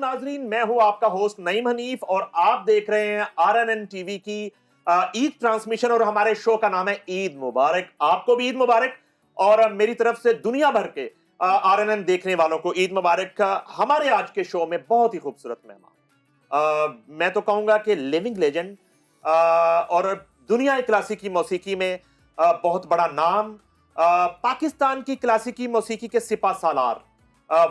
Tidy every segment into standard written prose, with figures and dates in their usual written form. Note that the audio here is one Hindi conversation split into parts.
नाजरीन, मैं हूं आपका होस्ट नईम हनीफ और आप देख रहे हैं RNN टीवी की ईद ट्रांसमिशन और हमारे शो का नाम है ईद मुबारक। आपको भी ईद मुबारक और मेरी तरफ से दुनिया भर के RNN देखने वालों को ईद मुबारक। हमारे आज के शो में बहुत ही खूबसूरत मेहमान, मैं तो कहूंगा कि लिविंग लेजेंड और दुनिया क्लासिकी मौसीकी में बहुत बड़ा नाम, पाकिस्तान की क्लासिकी मौसीकी के सिपा सालार,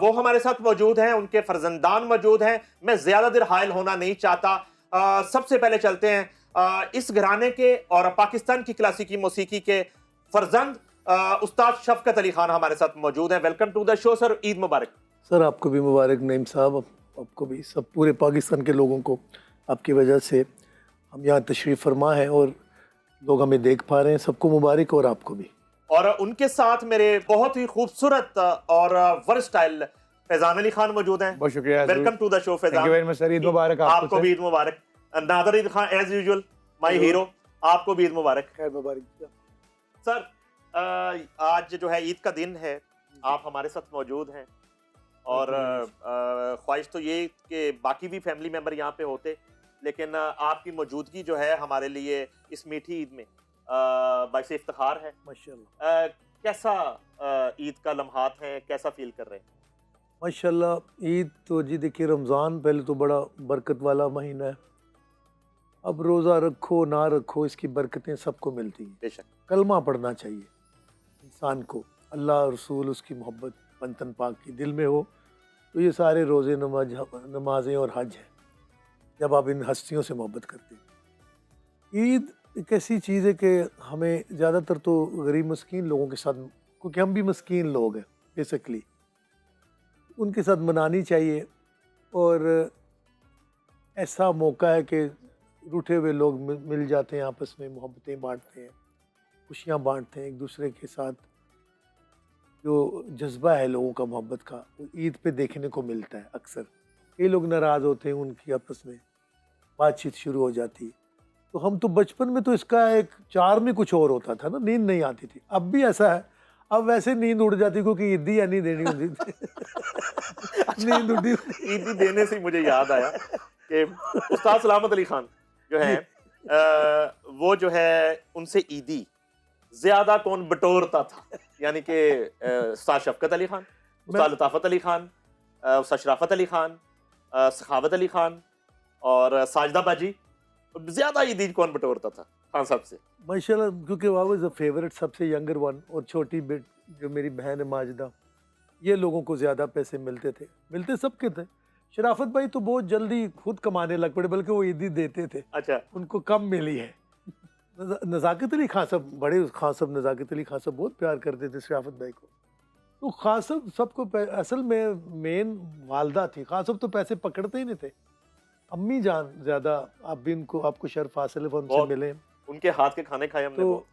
वो हमारे साथ मौजूद हैं, उनके फर्जंदान मौजूद हैं। मैं ज्यादा देर हायल होना नहीं चाहता। सबसे पहले चलते हैं इस घराने के और पाकिस्तान की क्लासिकी मौसीकी के फर्जंद उस्ताद शफकत अली खान हमारे साथ मौजूद हैं। Welcome to the show sir, Eid मुबारक। सर आपको भी मुबारक नईम साहब, आपको भी, सब पूरे पाकिस्तान के लोगों को आपकी वजह से हम यहाँ तशरीफ़ फरमा है और लोग हमें देख पा रहे हैं, सबको मुबारक और आपको भी। और उनके साथ मेरे बहुत ही खूबसूरत और वर्सटाइल फैजान अली खान मौजूद हैं। बहुत शुक्रिया। Welcome to the show Faizan. Sir Eid मुबारक आपको भी ईद मुबारक। नादर ईद खान एज यूजुअल माय हीरो, आपको भी ईद मुबारक। खैर मुबारक सर। आज जो है ईद का दिन है, आप हमारे साथ मौजूद हैं और ख्वाहिश तो ये कि बाकी भी फैमिली मेंबर यहाँ पे होते, लेकिन आपकी मौजूदगी जो है हमारे लिए इस मीठी ईद में बाइस इफ्तिखार है माशाल्लाह। कैसा ईद का लम्हात है, कैसा फील कर रहे हैं? माशाल्लाह ईद तो जी देखिए, रमज़ान पहले तो बड़ा बरकत वाला महीना है। अब रोज़ा रखो ना रखो, इसकी बरकतें सबको मिलती हैं। बेशक कलमा पढ़ना चाहिए इंसान को, अल्लाह रसूल उसकी मोहब्बत पंतन पाक की दिल में हो तो ये सारे रोज़े नमाजें और हज हैं, जब आप इन हस्तियों से मोहब्बत करते हैं। ईद एक ऐसी चीज़ है कि हमें ज़्यादातर तो गरीब मस्कीन लोगों के साथ, क्योंकि हम भी मस्कीन लोग हैं बेसिकली, उनके साथ मनानी चाहिए। और ऐसा मौका है कि रूठे हुए लोग मिल जाते हैं, आपस में मोहब्बतें बांटते हैं, खुशियाँ बांटते हैं एक दूसरे के साथ। जो जज्बा है लोगों का मोहब्बत का, वो ईद पे देखने को मिलता है। अक्सर कई लोग नाराज़ होते हैं, उनकी आपस में बातचीत शुरू हो जाती है। तो हम तो बचपन में तो इसका एक चार में कुछ और होता था ना, नींद नहीं आती थी। अब भी ऐसा है, अब वैसे नींद उड़ जाती क्योंकि ईदी या नहीं देनी होती थी। नींद उड़ी। ईदी देने से मुझे याद आया कि उस्ताद सलामत अली खान जो है वो जो है उनसे ईदी ज्यादा कौन बटोरता था, यानी कि उस्ताद शफकत अली खान, उस्ताद लताफत अली खान, उस्ताद शराफत अली खान, सखावत अली खान और साजदा बाजी, ज्यादा ईदी कौन बटोरता था खान साहब से? माशाल्लाह, क्योंकि वो वाज द फेवरेट, सबसे यंगर वन, और छोटी बेट जो मेरी बहन है माजिदा, ये लोगों को ज़्यादा पैसे मिलते थे, मिलते सबके थे। शराफत भाई तो बहुत जल्दी खुद कमाने लग पड़े, बल्कि वो ईदी देते थे। अच्छा, उनको कम मिली है। नज़ाकत अली खान साहब, बड़े खान साहब नज़ाकत अली खान साहब बहुत प्यार करते थे शराफत भाई को। तो खान साहब सबको असल में मेन वालदा थी, खान साहब तो पैसे पकड़ते ही नहीं थे। अम्मी जान ज़्यादा, आप भी उनको, आपको शर्फ हासिल है, उनसे मिले, उनके हाथ के खाने खाए हमने। तो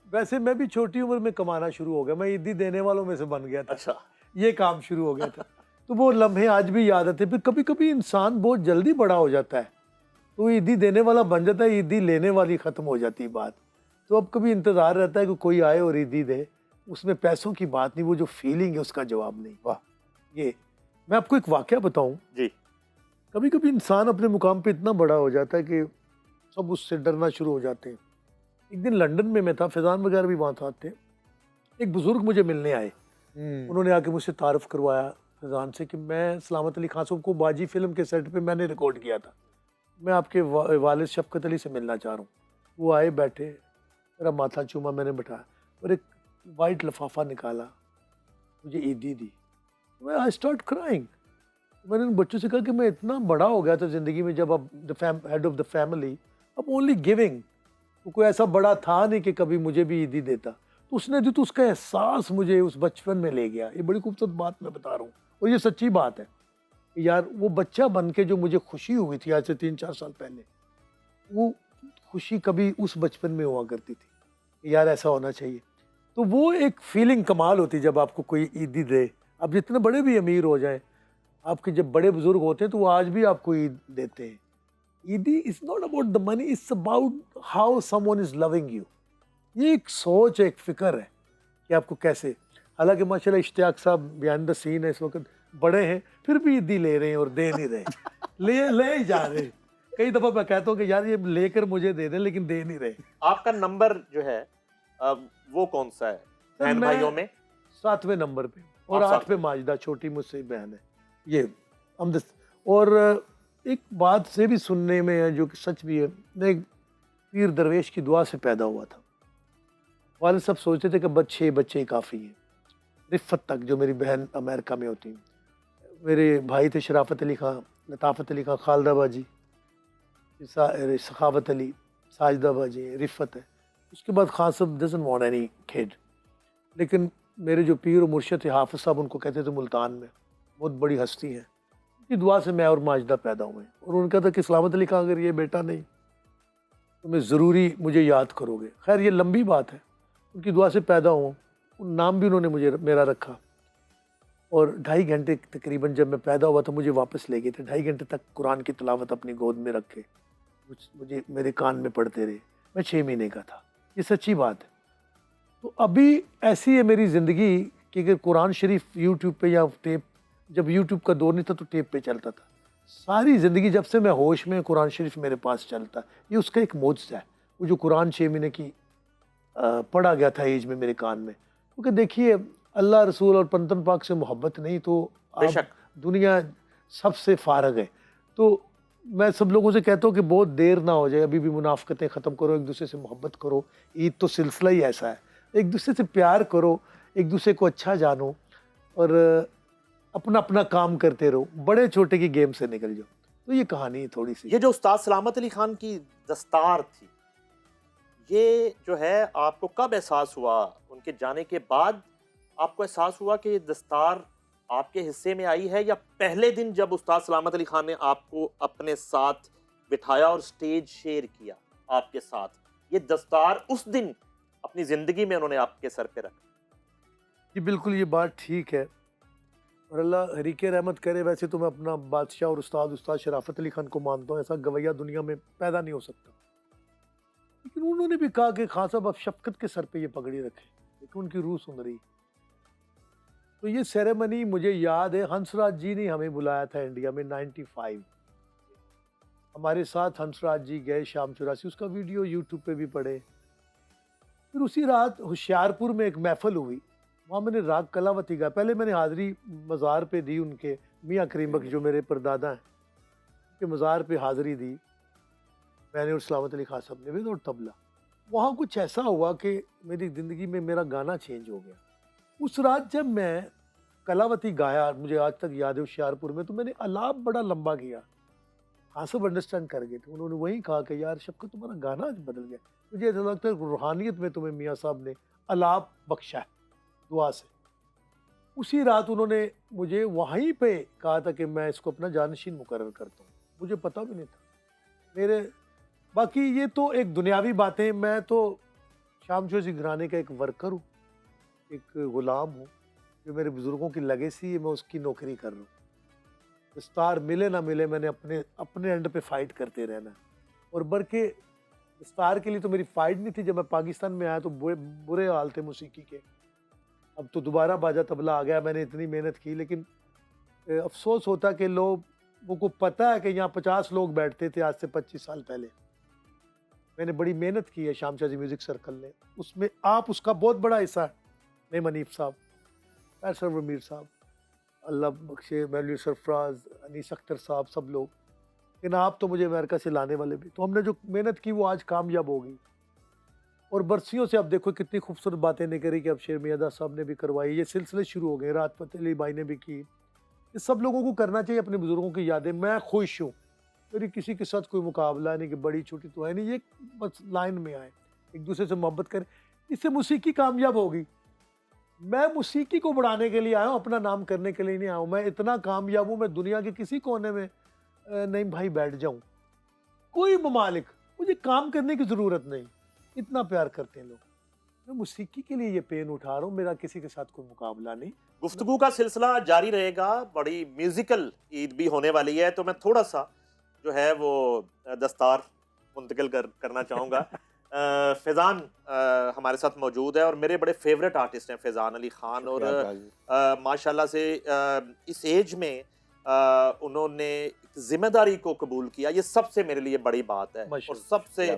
वैसे मैं भी छोटी उम्र में कमाना शुरू हो गया, मैं ईदी देने वालों में से बन गया था। अच्छा, ये काम शुरू हो गया था। तो वो लम्हे आज भी याद आते। फिर कभी कभी इंसान बहुत जल्दी बड़ा हो जाता है, तो ईदी देने वाला बन जाता है, ईदी लेने वाली ख़त्म हो जाती है बात। तो अब कभी इंतज़ार रहता है कि कोई आए और ईदी दे, उसमें पैसों की बात नहीं, वो जो फीलिंग है उसका जवाब नहीं। वाह, ये मैं आपको एक वाक़या बताऊँ जी। कभी कभी इंसान अपने मुकाम पे इतना बड़ा हो जाता है कि सब उससे डरना शुरू हो जाते हैं। एक दिन लंदन में मैं था, फैज़ान वगैरह भी वहाँ साथ थे। एक बुज़ुर्ग मुझे मिलने आए, उन्होंने आके मुझसे तारुफ़ करवाया फैज़ान से कि मैं सलामत अली खान साहब को बाजी फिल्म के सेट पे मैंने रिकॉर्ड किया था, मैं आपके वालिद शफकत अली से मिलना चाह रहा हूँ। वो आए, बैठे, मेरा माथा चूमा, मैंने बैठाया और एक वाइट लिफाफा निकाला, मुझे ईदी दी। मैं आई स्टार्ट क्राइंग। मैंने उन बच्चों से कहा कि मैं इतना बड़ा हो गया था ज़िंदगी में, जब अब हेड ऑफ द फैमिली, अब ओनली गिविंग। तो कोई ऐसा बड़ा था नहीं कि कभी मुझे भी ईदी देता, तो उसने दी, तो उसका एहसास मुझे उस बचपन में ले गया। ये बड़ी खूबसूरत बात मैं बता रहा हूँ और ये सच्ची बात है यार। वो बच्चा बन के जो मुझे खुशी हुई थी आज से 3-4 साल पहले, वो खुशी कभी उस बचपन में हुआ करती थी यार, ऐसा होना चाहिए। तो वो एक फीलिंग कमाल होती जब आपको कोई ईदी दे। अब जितने बड़े भी अमीर हो जाएं, आपके जब बड़े बुजुर्ग होते हैं तो वो आज भी आपको ईद देते हैं। ईदी is not about the money, it's about how someone is loving you. ये एक सोच है, एक फ़िक्र है कि आपको कैसे। हालांकि माशाल्लाह इश्तियाक साहब बिहाइंड द सीन है इस वक्त, बड़े हैं फिर भी ईदी ले रहे हैं और दे नहीं रहे, ले ही जा रहे हैं। कई दफा मैं कहता हूँ कि यार ये लेकर मुझे दे दे, लेकिन दे नहीं रहे। आपका नंबर जो है वो कौन सा है बहन भाइयों में? 7वें नंबर पे, और आप 8 पे माजिदा, छोटी मुझसे बहन है। ये हम और एक बात से भी सुनने में है जो कि सच भी है, मैं एक पीर दरवेश की दुआ से पैदा हुआ था। वालिद साहब सोचते थे कि बस 6 बच्चे ही काफ़ी हैं। रिफ़त तक, जो मेरी बहन अमेरिका में होती, मेरे भाई थे शराफत अली खां, लताफ़त अली खां, खालदा बाजी, सखावत अली, साजिदा बाजी, रिफ़त है। उसके बाद खान साहब डजंट वांट एनी किड। लेकिन मेरे जो पीर और मुर्शिद थे हाफिज़ साहब, उनको कहते थे मुल्तान में, बहुत बड़ी हस्ती है, उनकी दुआ से मैं और माजिदा पैदा हुए। और उनका था कि सलामत अली खां अगर ये बेटा नहीं तो मैं ज़रूरी मुझे याद करोगे। खैर ये लंबी बात है, उनकी दुआ से पैदा हुआ, उन नाम भी उन्होंने मुझे मेरा रखा। और 2.5 घंटे तकरीबन जब मैं पैदा हुआ तो मुझे वापस ले गए थे। 2.5 घंटे तक कुरान की तिलावत अपनी गोद में रख के मुझे मेरे कान में पढ़ते रहे। मैं 6 महीने का था, ये सच्ची बात है। तो अभी ऐसी है मेरी ज़िंदगी कि अगर कुरान शरीफ यूट्यूब पे या टेप, जब यूट्यूब का दौर नहीं था तो टेप पे चलता था, सारी ज़िंदगी जब से मैं होश में, कुरान शरीफ मेरे पास चलता। ये उसका एक मोज़ज़ा है, वो जो कुरान 6 महीने की पढ़ा गया था एज में मेरे कान में। क्योंकि देखिए अल्लाह रसूल और पंतन पाक से मोहब्बत नहीं तो आप दुनिया सबसे फारग है। तो मैं सब लोगों से कहता हूँ कि बहुत देर ना हो जाए, अभी भी मुनाफ़क़तें ख़त्म करो, एक दूसरे से मोहब्बत करो। ईद तो सिलसिला ही ऐसा है, एक दूसरे से प्यार करो, एक दूसरे को अच्छा जानो और अपना अपना काम करते रहो, बड़े छोटे की गेम से निकल जाओ। तो ये कहानी है थोड़ी सी। ये जो उस्ताद सलामत अली खान की दस्तार थी, ये जो है आपको कब एहसास हुआ? उनके जाने के बाद आपको एहसास हुआ कि ये दस्तार आपके हिस्से में आई है, या पहले दिन जब उस्ताद सलामत अली खान ने आपको अपने साथ बिठाया और स्टेज शेयर किया आपके साथ, ये दस्तार उस दिन अपनी ज़िंदगी में उन्होंने आपके सर पे रखा? जी बिल्कुल, ये बात ठीक है और अल्लाह हरीके रहमत करे। वैसे तो मैं अपना बादशाह और उस्ताद शराफत अली खान को मानता हूँ, ऐसा गवैया दुनिया में पैदा नहीं हो सकता। लेकिन उन्होंने भी कहा कि खान साहब आप शफकत के सर पे ये पगड़ी रखें, लेकिन उनकी रूह सुन रही। तो ये सेरेमनी मुझे याद है, हंसराज जी ने हमें बुलाया था इंडिया में 95। हमारे साथ हंसराज जी गए शाम 84, उसका वीडियो यूट्यूब पे भी पड़े। फिर उसी रात होशियारपुर में एक महफिल हुई, वहाँ मैंने राग कलावती गाया। पहले मैंने हाज़री मज़ार पे दी, उनके मियाँ करीम बख्श जो मेरे परदादा हैं, उनके मज़ार पे हाज़री दी मैंने और सलामत अली खान साहब ने भी, और तबला। वहाँ कुछ ऐसा हुआ कि मेरी ज़िंदगी में मेरा गाना चेंज हो गया। उस रात जब मैं कलावती गाया, मुझे आज तक याद है होशियारपुर में, तो मैंने अलाप बड़ा लंबा किया। हाँ सब अंडरस्टैंड कर गए थे। उन्होंने वही कहा कि यार शफ़क़त तुम्हारा गाना आज बदल गया। मुझे ऐसा लगता है रूहानियत में तुम्हें मियाँ साहब ने अलाप बख्शा है दुआ से। उसी रात उन्होंने मुझे वहीं पे कहा था कि मैं इसको अपना जानशीन मुकर्रर करता हूँ। मुझे पता भी नहीं था मेरे। बाकी ये तो एक दुनियावी बातें, मैं तो शामचोज़ी घराने का एक वर्कर हूँ, एक ग़ुलाम हूँ। जो मेरे बुज़ुर्गों की लेगेसी है, मैं उसकी नौकरी कर रहा हूँ। दस्तार मिले ना मिले, मैंने अपने एंड पे फ़ाइट करते रहना। और बल्कि दस्तार के लिए तो मेरी फ़ाइट नहीं थी। जब मैं पाकिस्तान में आया तो बुरे हाल थे मौसीकी के। अब तो दोबारा बाजा तबला आ गया, मैंने इतनी मेहनत की, लेकिन अफसोस होता कि लोगों को पता है कि यहाँ 50 लोग बैठते थे आज से 25 साल पहले। मैंने बड़ी मेहनत की है शामचाजी म्यूज़िक सर्कल ने, उसमें आप उसका बहुत बड़ा हिस्सा है। नईम हनीफ साहब, सरवर मीर साहब, अल्लाह बख्शे, मैलू सरफराज, अनीस अख्तर साहब, सब लोग। लेकिन आप तो मुझे अमेरिका से लाने वाले भी। तो हमने जो मेहनत की वो आज कामयाब हो गई। और बरसियों से अब देखो कितनी खूबसूरत बातें निकली कि अब शेर मियादा साहब ने भी करवाई, ये सिलसिले शुरू हो गए, राहत फ़तेह अली भाई ने भी की। ये सब लोगों को करना चाहिए अपने बुज़ुर्गों की यादें। मैं खुश हूँ, मेरी किसी के साथ कोई मुकाबला नहीं कि बड़ी छोटी तो है नहीं, ये बस लाइन में आए, एक दूसरे से मोहब्बत करें, इससे मौसीकी कामयाब होगी। मैं मौसीकी को बढ़ाने के लिए आया हूँ, अपना नाम करने के लिए नहीं आया हूँ। मैं इतना कामयाब हूँ, मैं दुनिया के किसी कोने में नहीं भाई बैठ जाऊँ, कोई ममालिक, मुझे काम करने की ज़रूरत नहीं, इतना प्यार करते हैं लोग। मैं मौसीकी के लिए ये पेन उठा रहा हूँ, मेरा किसी के साथ कोई मुकाबला नहीं। गुफ्तगू का सिलसिला जारी रहेगा, बड़ी म्यूजिकल ईद भी होने वाली है, तो मैं थोड़ा सा जो है वो दस्तार मुंतकिल करना चाहूँगा। फैज़ान हमारे साथ मौजूद है और मेरे बड़े फेवरेट आर्टिस्ट हैं फैज़ान अली खान। और माशाल्लाह से इस एज में उन्होंने जिम्मेदारी को कबूल किया, ये सबसे मेरे लिए बड़ी बात है और सबसे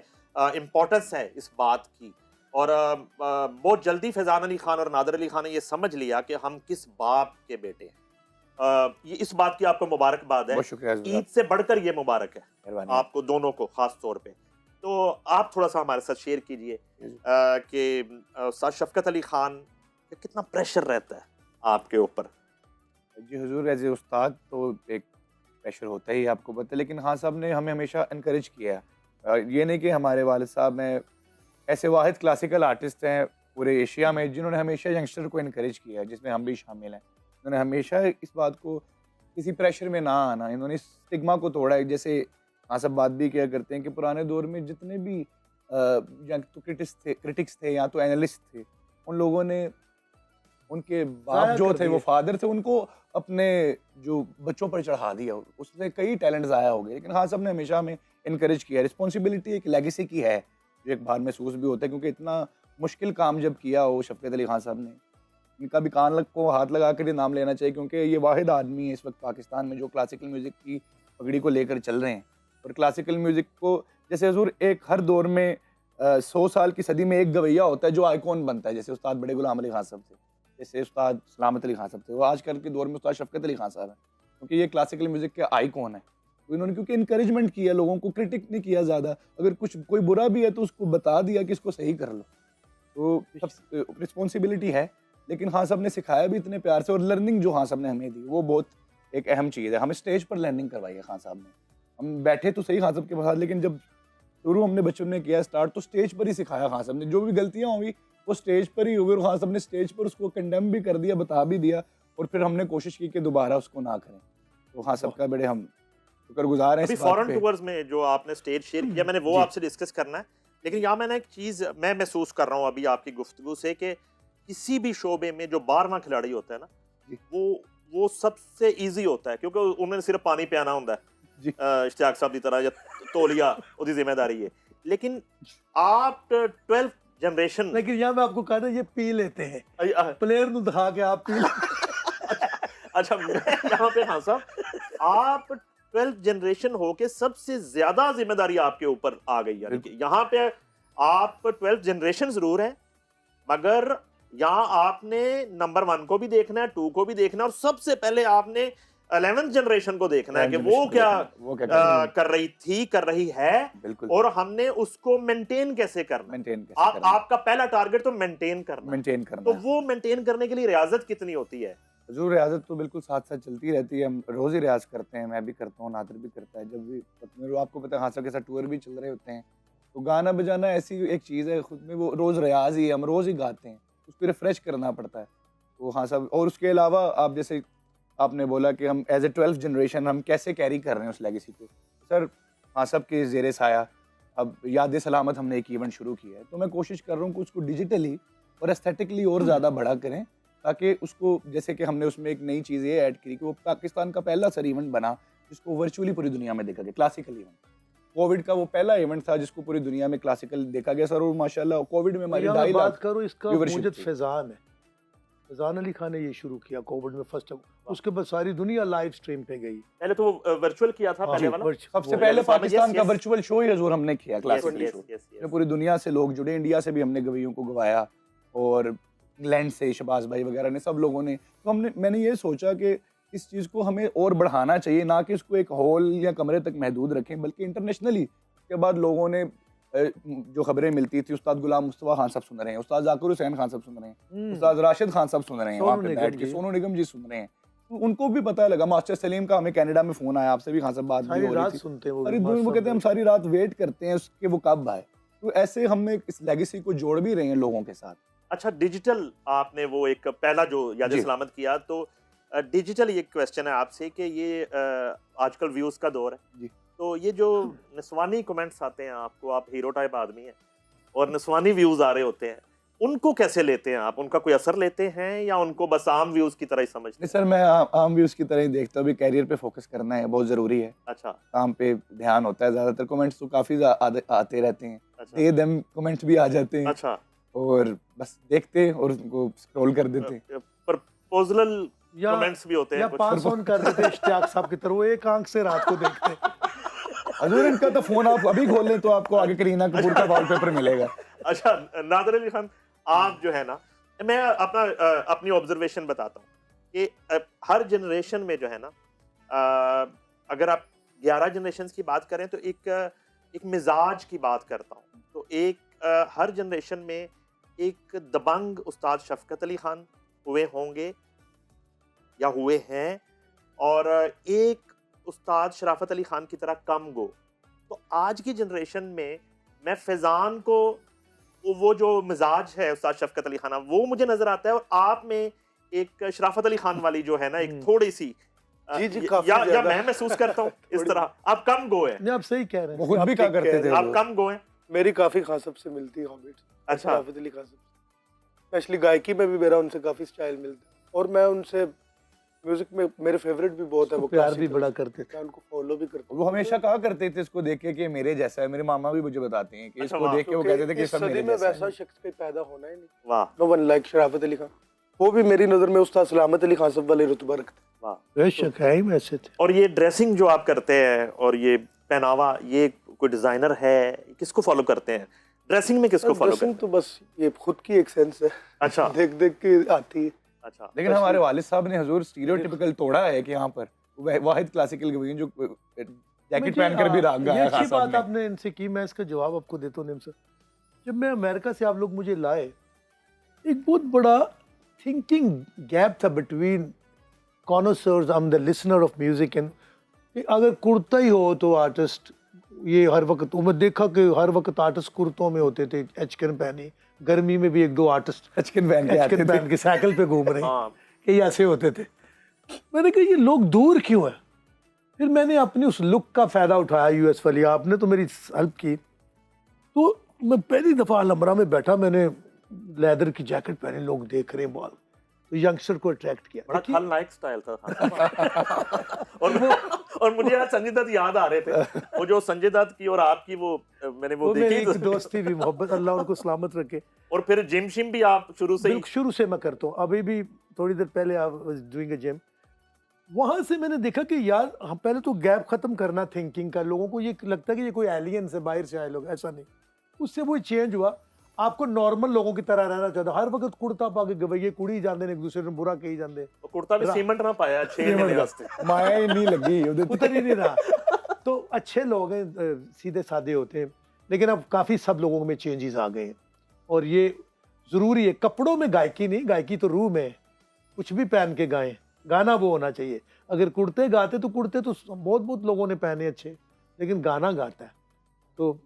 इम्पोर्टेंस है इस बात की। और बहुत जल्दी फैज़ान अली खान और नादिर अली खान ने ये समझ लिया कि हम किस बाप के बेटे हैं। ये इस बात की आपको मुबारकबाद है, ईद से बढ़कर ये मुबारक है आपको दोनों को खास तौर पे। तो आप थोड़ा सा हमारे साथ शेयर कीजिए कि उस्ताद शफ़क़त अली खान कितना प्रेशर रहता है आपके ऊपर। जी हुजूर, एज ए उस्ताद तो एक प्रेशर होता ही आपको पता है, लेकिन हाँ साहब ने हमें हमेशा इनकरेज किया है। ये नहीं कि हमारे वालिद साहब में ऐसे वाहिद क्लासिकल आर्टिस्ट हैं पूरे एशिया में जिन्होंने हमेशा यंगस्टर को इनकरेज किया है, जिसमें हम भी शामिल हैं। उन्होंने हमेशा इस बात को किसी प्रेशर में ना आना, इन्होंने इस स्टिग्मा को तोड़ा है। जैसे हाँ सब बात भी किया करते हैं कि पुराने दौर में जितने भी या तो क्रिटिक्स थे या तो एनालिस्ट थे, उन लोगों ने उनके बाप जो थे वो फादर थे, उनको अपने जो बच्चों पर चढ़ा दिया, उससे कई टैलेंट ज़ाया हो गए। लेकिन हाँ सब ने हमेशा हमें इनकरेज किया। रिस्पॉन्सिबिलिटी एक लेगेसी की है जो एक बार महसूस भी होता है, क्योंकि इतना मुश्किल काम जब किया हो शफ़क़त अली खान साहब ने, इनका भी कान को हाथ लगा कर ये नाम लेना चाहिए, क्योंकि ये वाहिद आदमी है इस वक्त पाकिस्तान में जो क्लासिकल म्यूज़िक की पगड़ी को लेकर चल रहे हैं। और क्लासिकल म्यूज़िक को जैसे हुजूर एक हर दौर में 100 साल की सदी में एक गवैया होता है जो आइकॉन बनता है। जैसे उस्ताद बड़े गुलाम अली खान साहब थे, जैसे उस्ताद सलामत अली खान साहब थे, वो आजकल के दौर में उस्ताद शफ़क़त अली खान साहब हैं, क्योंकि ये क्लासिकल म्यूज़िक के आइकॉन है। तो इन्होंने क्योंकि इनकरेजमेंट किया, लोगों को क्रिटिक नहीं किया ज़्यादा, अगर कुछ कोई बुरा भी है तो उसको बता दिया कि इसको सही कर लो। तो सब रिस्पॉन्सिबिलिटी है, लेकिन हाँ सब ने सिखाया भी इतने प्यार से, और लर्निंग जो हाँ सब ने हमें दी वो बहुत एक अहम चीज़ है। हमें स्टेज पर लर्निंग करवाई है खान साहब ने। हम बैठे तो सही खान साहब के पास, लेकिन जब शुरू हमने बच्चों ने किया स्टार्ट तो स्टेज पर ही सिखाया खान साहब ने। जो भी गलतियाँ होंगी वो स्टेज पर ही हुई, और खान साहब ने स्टेज पर उसको कंडेम भी कर दिया, बता भी दिया, और फिर हमने कोशिश की कि दोबारा उसको ना करें। तो हाँ सब का बड़े हम शुक्रगुजार हैं। अभी फॉरेन टूर्स में जो आपने स्टेज शेयर किया, मैंने वो आपसे डिस्कस करना है, लेकिन यहाँ मैंने एक चीज़ मैं महसूस कर रहा हूँ अभी आपकी गुफ्तगू से कि किसी भी शोबे में जो 12वां खिलाड़ी होता है ना, वो सबसे ईजी होता है, क्योंकि उन्होंने सिर्फ पानी पियाना होता है इश्तियाक साहब की तरह, या तौलिया उसकी जिम्मेदारी है। लेकिन आप 12th जनरेशन, लेकिन यहाँ मैं आपको कहता ये पी लेते हैं प्लेयर नु दिखा के आप पी अच्छा यहाँ पे हाँ साहब, आप 12th जनरेशन हो के सबसे ज्यादा जिम्मेदारी आपके ऊपर आ गई। यानी कि यहाँ पे आप 12th जनरेशन जरूर है, मगर यहाँ आपने नंबर 1 को भी देखना है, 2 को भी देखना है, और सबसे पहले आपने 11th जनरेशन को देखना है कि वो क्या कर रही थी, कर रही है, और हमने उसको मेंटेन कैसे करना। आपका पहला टारगेट तो मेंटेन करना। तो वो मेंटेन करने के लिए रियाजत कितनी होती है? हुजूर रियाजत तो बिल्कुल साथ साथ चलती रहती है। हम रोज़ ही रियाज करते हैं, मैं भी करता हूँ, नादिर भी करता है। जब भी आपको पता है हाँ सब के साथ टूर भी चल रहे होते हैं, तो गाना बजाना ऐसी एक चीज़ है खुद में, वो रोज़ रियाज ही है, हम रोज़ ही गाते हैं, उसको रिफ्रेश करना पड़ता है। तो हाँ सब, और उसके अलावा आप जैसे आपने बोला कि हम एज ए 12th जनरेशन हम कैसे कैरी कर रहे हैं उस लेगेसी को। सर हाँ सब के ज़ेरे साया अब याद सलामत हमने एक इवेंट शुरू किया है, तो मैं कोशिश कर रहा हूँ कि उसको डिजिटली और एस्थेटिकली और ज़्यादा बड़ा करें, ताकि उसको, जैसे कि हमने उसमें एक नई चीज़ ये ऐड की कि वो पाकिस्तान का पहला सर इवेंट बना जिसको वर्चुअली पूरी दुनिया में देखा गया, क्लासिकल इवेंट। कोविड का वो पहला इवेंट था जिसको पूरी दुनिया में क्लासिकल देखा गया सर, और माशाल्लाह कोविड में हमारी 2.5 लाख करो इसका मुझे फैज़ान है, फैज़ान अली खान ने ये शुरू किया कोविड में फर्स्ट टाइम, उसके बाद सारी दुनिया लाइव स्ट्रीम पे गई। पहले तो वर्चुअल किया था, पहले वाला सबसे पहले पाकिस्तान का वर्चुअल शो ही हजूर हमने किया, क्लासिकल शो। पूरी दुनिया से लोग जुड़े, इंडिया से भी हमने गवैयों को गवाया, और इंग्लैंड से शहबाज भाई वगैरह ने, सब लोगों ने। तो मैंने ये सोचा कि इस चीज़ को हमें और बढ़ाना चाहिए, ना कि इसको एक हॉल या कमरे तक महदूद रखें, बल्कि इंटरनेशनली। के बाद लोगों ने जो खबरें मिलती थी, उस्ताद गुलाम मुस्तफा खान साहब सुन रहे हैं, उस्ताद जाकिर हुसैन खान साहब सुन रहे हैं, उस्ताद राशिद खान साहब सुन रहे हैं, वहाँ पे बैठ के सोनू निगम जी सुन रहे हैं, तो उनको भी पता लगा। मास्टर सलीम का हमें कनाडा में फ़ोन आया, आपसे भी खान साहब बात भी हो रही थी, सुनते वो कहते हैं हम सारी रात वेट करते हैं उसके वो कब आए। तो ऐसे हम इस लेगेसी को जोड़ भी रहे हैं लोगों के साथ। अच्छा, डिजिटल आपने वो एक पहला जो याद सलामत किया, तो डिजिटल ये क्वेश्चन है आपसे कि ये आजकल व्यूज़ का दौर है जी, तो ये जो नस्वानी कमेंट्स आते हैं आपको, आप हीरो टाइप आदमी हैं और नस्वानी व्यूज़ आ रहे होते हैं, उनको कैसे लेते हैं आप? उनका कोई असर लेते हैं या उनको बस आम व्यूज की तरह ही समझते नहीं सर, मैं आम व्यूज की तरह ही देखता हूँ। अभी कैरियर पे फोकस करना है, बहुत जरूरी है। हैं? अच्छा काम पे ध्यान होता है, ज्यादातर कमेंट्स तो काफी आते रहते हैं, अच्छा दे देम कमेंट्स भी आ जाते हैं, अच्छा। और बस देखते हैं और उनको स्क्रॉल कर देते हैं। प्रपोजल या कमेंट्स भी होते या हैं कुछ। पास ऑन कर देते इश्तियाक साहब की तरह, वो एक आंख से रात को देखते हैं। हजूर इनका तो फोन आप अभी खोल लें तो आपको आगे करीना कपूर का वॉलपेपर मिलेगा। अच्छा नादर अली खान, आप जो है ना, मैं अपनी ऑब्जर्वेशन बताता हूँ कि हर जनरेशन में जो है ना, अगर आप 11 जनरेशन की बात करें तो एक मिजाज की बात करता हूँ, तो हर जनरेशन में एक दबंग उस्ताद शफकत अली खान हुए होंगे या हुए हैं, और एक उस्ताद शराफत अली खान की तरह कम गो। तो आज की जनरेशन में मैं फैजान को, वो जो मिजाज है उस्ताद शफकत अली खान, वो मुझे नजर आता है, और आप में एक शराफत अली खान वाली जो है ना, एक थोड़ी सी जी, काफी या ज्यादा। मैं महसूस करता हूँ इस तरह। आप कम गो हैं, नहीं, आप सही कह रहे वो हैं। खुद भी क्या ठीक करते कह थे रहे आप हजूर। कम गो हैं। मेरी काफी खान साहब से मिलती है हॉबिट्स। अच्छा। शराफत अली खान साहब, स्पेशली गायकी में भी मेरा उनसे काफी स्टाइल मिलता है, और मैं उनसे म्यूजिक में मेरे फेवरेट भी बहुत है। वो प्यार भी classical, बड़ा करते थे। मैं उनको फॉलो भी करता वो हमेशा कहा करते थे इसको देख के कि मेरे जैसा है। मेरे मामा भी मुझे बताते हैं कि अच्छा, इसको वाह। देख के वो कहते थे कि इस सब सदी मेरे में जैसा वैसा है। शख्स कोई पैदा होना ही नहीं। वाह नो वन लाइक शराफत अली खान। वो भी मेरी नजर में उस्ताद सलामत अली खान साहब वाले रुतबा रखते। वाह। बेशक है ही वैसे थे। और ये ड्रेसिंग जो आप करते हैं और ये पहनावा, ये कोई डिजाइनर है, किसको फॉलो करते हैं? ड्रेसिंग में किसको फॉलो करते ड्रेसिंग तो बस ये खुद की एक सेंस है। अच्छा। देख देख के आती है। हैं? अच्छा लेकिन हमारे वालिद साहब ने हजूर स्टीरियोटिपिकल तोड़ा है कि यहाँ पर वाहिद क्लासिकल गवीन जो जैकेट मुझे, पहनकर भी राग ये गाया अच्छी खान साहब बात ने। आपने इनसे की, मैं इसका जवाब आपको देता हूँ निम सर। जब मैं अमेरिका से आप लोग मुझे लाए, एक बहुत बड़ा थिंकिंग गैप था between connoisseurs, I am the listener of music, and अगर कुर्ता ही हो तो आर्टिस्ट, ये हर वक्त मैं देखा कि हर वक्त आर्टिस्ट कुर्तों में होते थे, एचकन पहनी, गर्मी में भी एक दो आर्टिस्ट एचकन पहन के आते एचकन थे। पहन के साइकिल पे घूम रहे हैं, हाँ कि ऐसे होते थे। मैंने कहा ये लोग दूर क्यों है? फिर मैंने अपनी उस लुक का फायदा उठाया। यूएस वाली आपने तो मेरी हेल्प की, तो मैं पहली दफा अलमरा में बैठा, मैंने लेदर की जैकेट पहनी, लोग देख रहे हैं बाल, तो यंगस्टर को अट्रैक्ट किया। बड़ा देखिए, खलनायक स्टाइल था खान साहब। और मुझे आज संजय दत्त याद आ रहे थे, वो जो संजय दत्त की और आपकी वो मैंने वो वो मेरी देखी एक दोस्ती भी, मोहब्बत, अल्लाह उनको सलामत रखे। और फिर जिम शिम भी आप शुरू से ही? बिल्कुल शुरू से मैं करता हूँ, अभी भी थोड़ी देर पहले I was doing a gym. वहां से मैंने देखा कि यार हम पहले तो गैप खत्म करना थिंकिंग का, लोगों को ये लगता है कि ये कोई एलियन से बाहर से आए लोग, ऐसा नहीं। उससे वो चेंज हुआ, आपको नॉर्मल लोगों की तरह रहना चाहता, हर वक्त कुर्ता पा के गवैये कुड़ी जाते हैं, एक दूसरे ने बुरा कही जाते, वो कुर्ता भी सीमेंट ना पाया 6 महीने वास्ते। माया ही नहीं लगी उतर ही नहीं रहा। तो अच्छे लोग हैं, सीधे साधे होते हैं, लेकिन अब काफी सब लोगों में चेंजेस आ गए हैं, और ये जरूरी है। कपड़ों में गायकी नहीं, गायकी तो रूह में है। कुछ भी पहन के गाएं, गाना वो होना चाहिए। अगर कुर्ते गाते तो कुर्ते तो बहुत बहुत लोगों ने पहने अच्छे, लेकिन गाना गाता है तो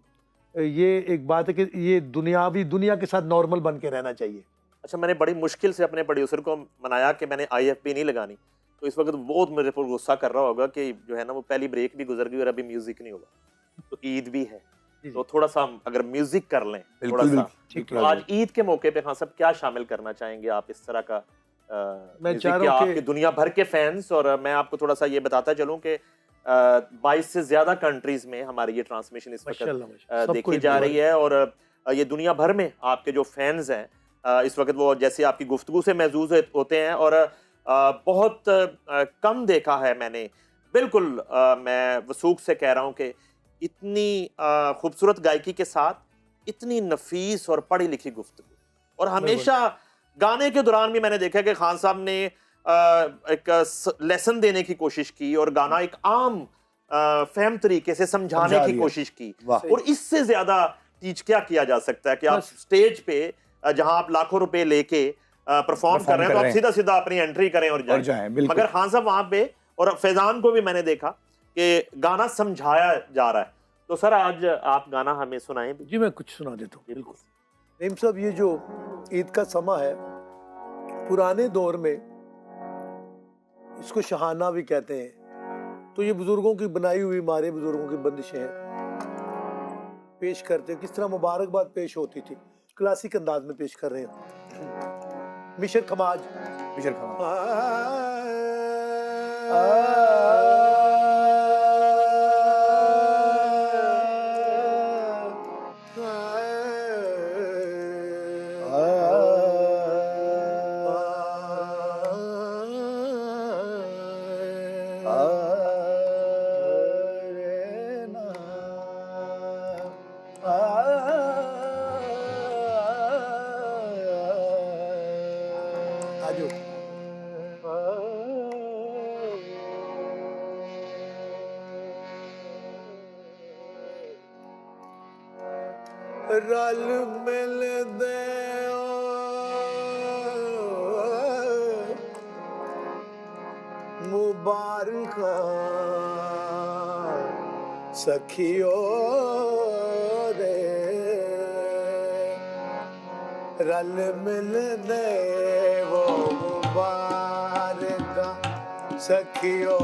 ये एक बात है कि ये दुनिया के साथ नॉर्मल बन के रहना चाहिए। अच्छा, मैंने बड़ी मुश्किल से अपने प्रोड्यूसर को मनाया कि मैंने IFP नहीं लगानी, तो इस वक्त बहुत मेरे पर गुस्सा कर रहा होगा कि जो है ना, वो पहली ब्रेक भी गुजर गई और अभी म्यूजिक नहीं होगा, तो ईद भी है, तो थोड़ा सा हम अगर म्यूजिक कर लें थोड़ा सा। तो आज ईद के मौके पे खान साहब क्या शामिल करना चाहेंगे आप इस तरह का? मैं चाह रहा हूं आपके दुनिया भर के फैंस, और मैं आपको थोड़ा सा ये बताता चलूं कि 22 से ज्यादा कंट्रीज में हमारी ये ट्रांसमिशन इस वक्त देखी जा रही है, और ये दुनिया भर में आपके जो फैंस हैं इस वक्त, वो जैसे आपकी गुफ्तगू से महसूस होते हैं, और बहुत कम देखा है मैंने, बिल्कुल मैं वसूख से कह रहा हूँ कि इतनी खूबसूरत गायकी के साथ इतनी नफीस और पढ़ी लिखी गुफ्तगू। और हमेशा गाने के दौरान भी मैंने देखा कि खान साहब ने एक लेसन देने की कोशिश की, और गाना एक आम फहम तरीके से समझाने की कोशिश की। और इससे ज्यादा टीच क्या किया जा सकता है कि आप स्टेज पे जहां आप लाखों रुपए लेके परफॉर्म कर रहे हैं, तो आप सीधा सीधा अपनी एंट्री करें और जाएं। मगर खान साहब वहां पे, और फैजान को भी मैंने देखा कि गाना समझाया जा रहा है। तो सर आज आप गाना हमें सुनाएं। जी मैं कुछ सुना देता हूँ। बिल्कुल नईम साहब, ये जो ईद का समा है, पुराने दौर में इसको शहाना भी कहते हैं, तो ये बुजुर्गों की बनाई हुई, हमारे बुजुर्गों की बंदिशें हैं, पेश करते हैं। किस तरह मुबारकबाद पेश होती थी, क्लासिक अंदाज में पेश कर रहे हैं। मिशर खमाज। मिशर खान। आजो। रल मिल दे मुबारक सखियो रे, रल मिल दे वो मुबारक सखियो,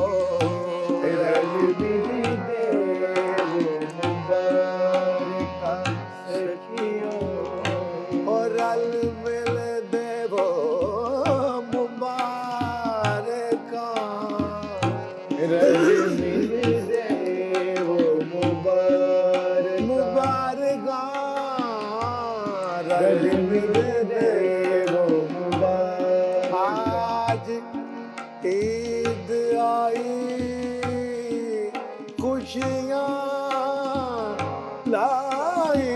रल मिल दे वो मुबारक सखियो, और रल मिल दे वो मुबारक, रल मिल दे वो मुबारक, मुबारक रल मिल दे वो मुबारक। आज ईद आई खुशियाँ लाई,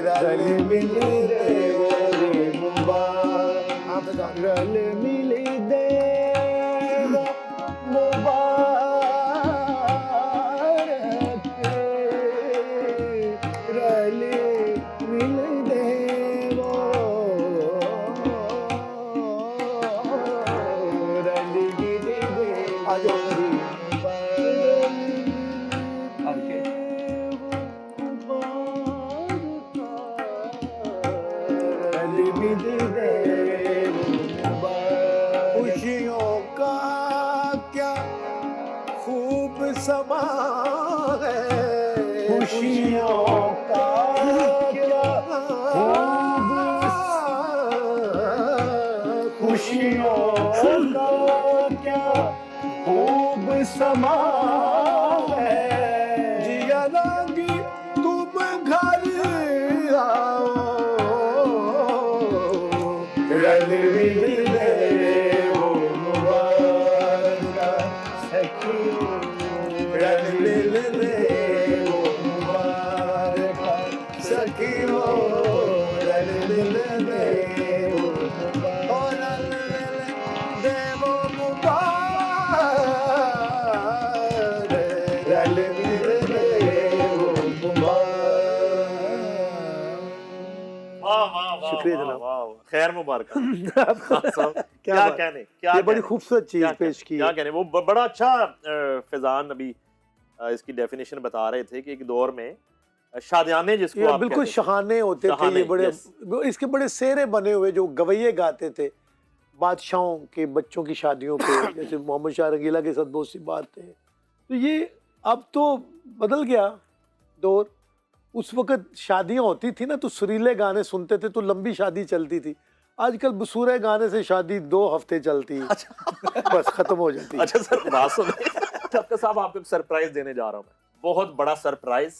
रल मिल दे वो मुबारक, रल मिल दे वो मुबारक, रल मिल दे वो, रल मिल दे आजो खुशियों का क्या खूब समा है, खुशियों का क्या खूब, खुशियों का क्या खूब समा है, जिया रंगी तुम घर आओ, रल मिल दे वो मुबारक सखियो, रल मिल दे वो मुबारक सखियो, रल मिल दे वो मुबारक, और रल मिल दे वो मुबारक, रल मिल दे वो मुबारक। वाह वाह वाह शुक्रिया वाह, जनाब। वाह, खैर मुबारक। खान साहब, क्या क्या बात। कहने, क्या ये बड़ी कहने, खूबसूरत चीज क्या पेश कहने, की क्या है। कहने। वो बड़ा अच्छा फैजान अभी इसकी डेफिनेशन बता रहे थे कि एक दौर में शादियाने जिसको ये आप बिल्कुल कहते थे। शहाने होते थे, शहाने, ये बड़े yes। इसके बड़े सेरे बने हुए जो गवैये गाते थे बादशाहों के बच्चों की शादियों पे, जैसे मोहम्मद शाह रंगीला के साथ बहुत सी बात थे। तो ये अब तो बदल गया दौर। उस वक्त शादियां होती थी ना तो सुरीले गाने सुनते थे तो लंबी शादी चलती थी। आजकल बसूरे गाने से शादी 2 हफ्ते चलती, बस खत्म हो जाती। अच्छा सर, बात सुनिए। ठक्कर साहब, आपको एक सरप्राइज देने जा रहा हूं मैं, बहुत बड़ा सरप्राइज।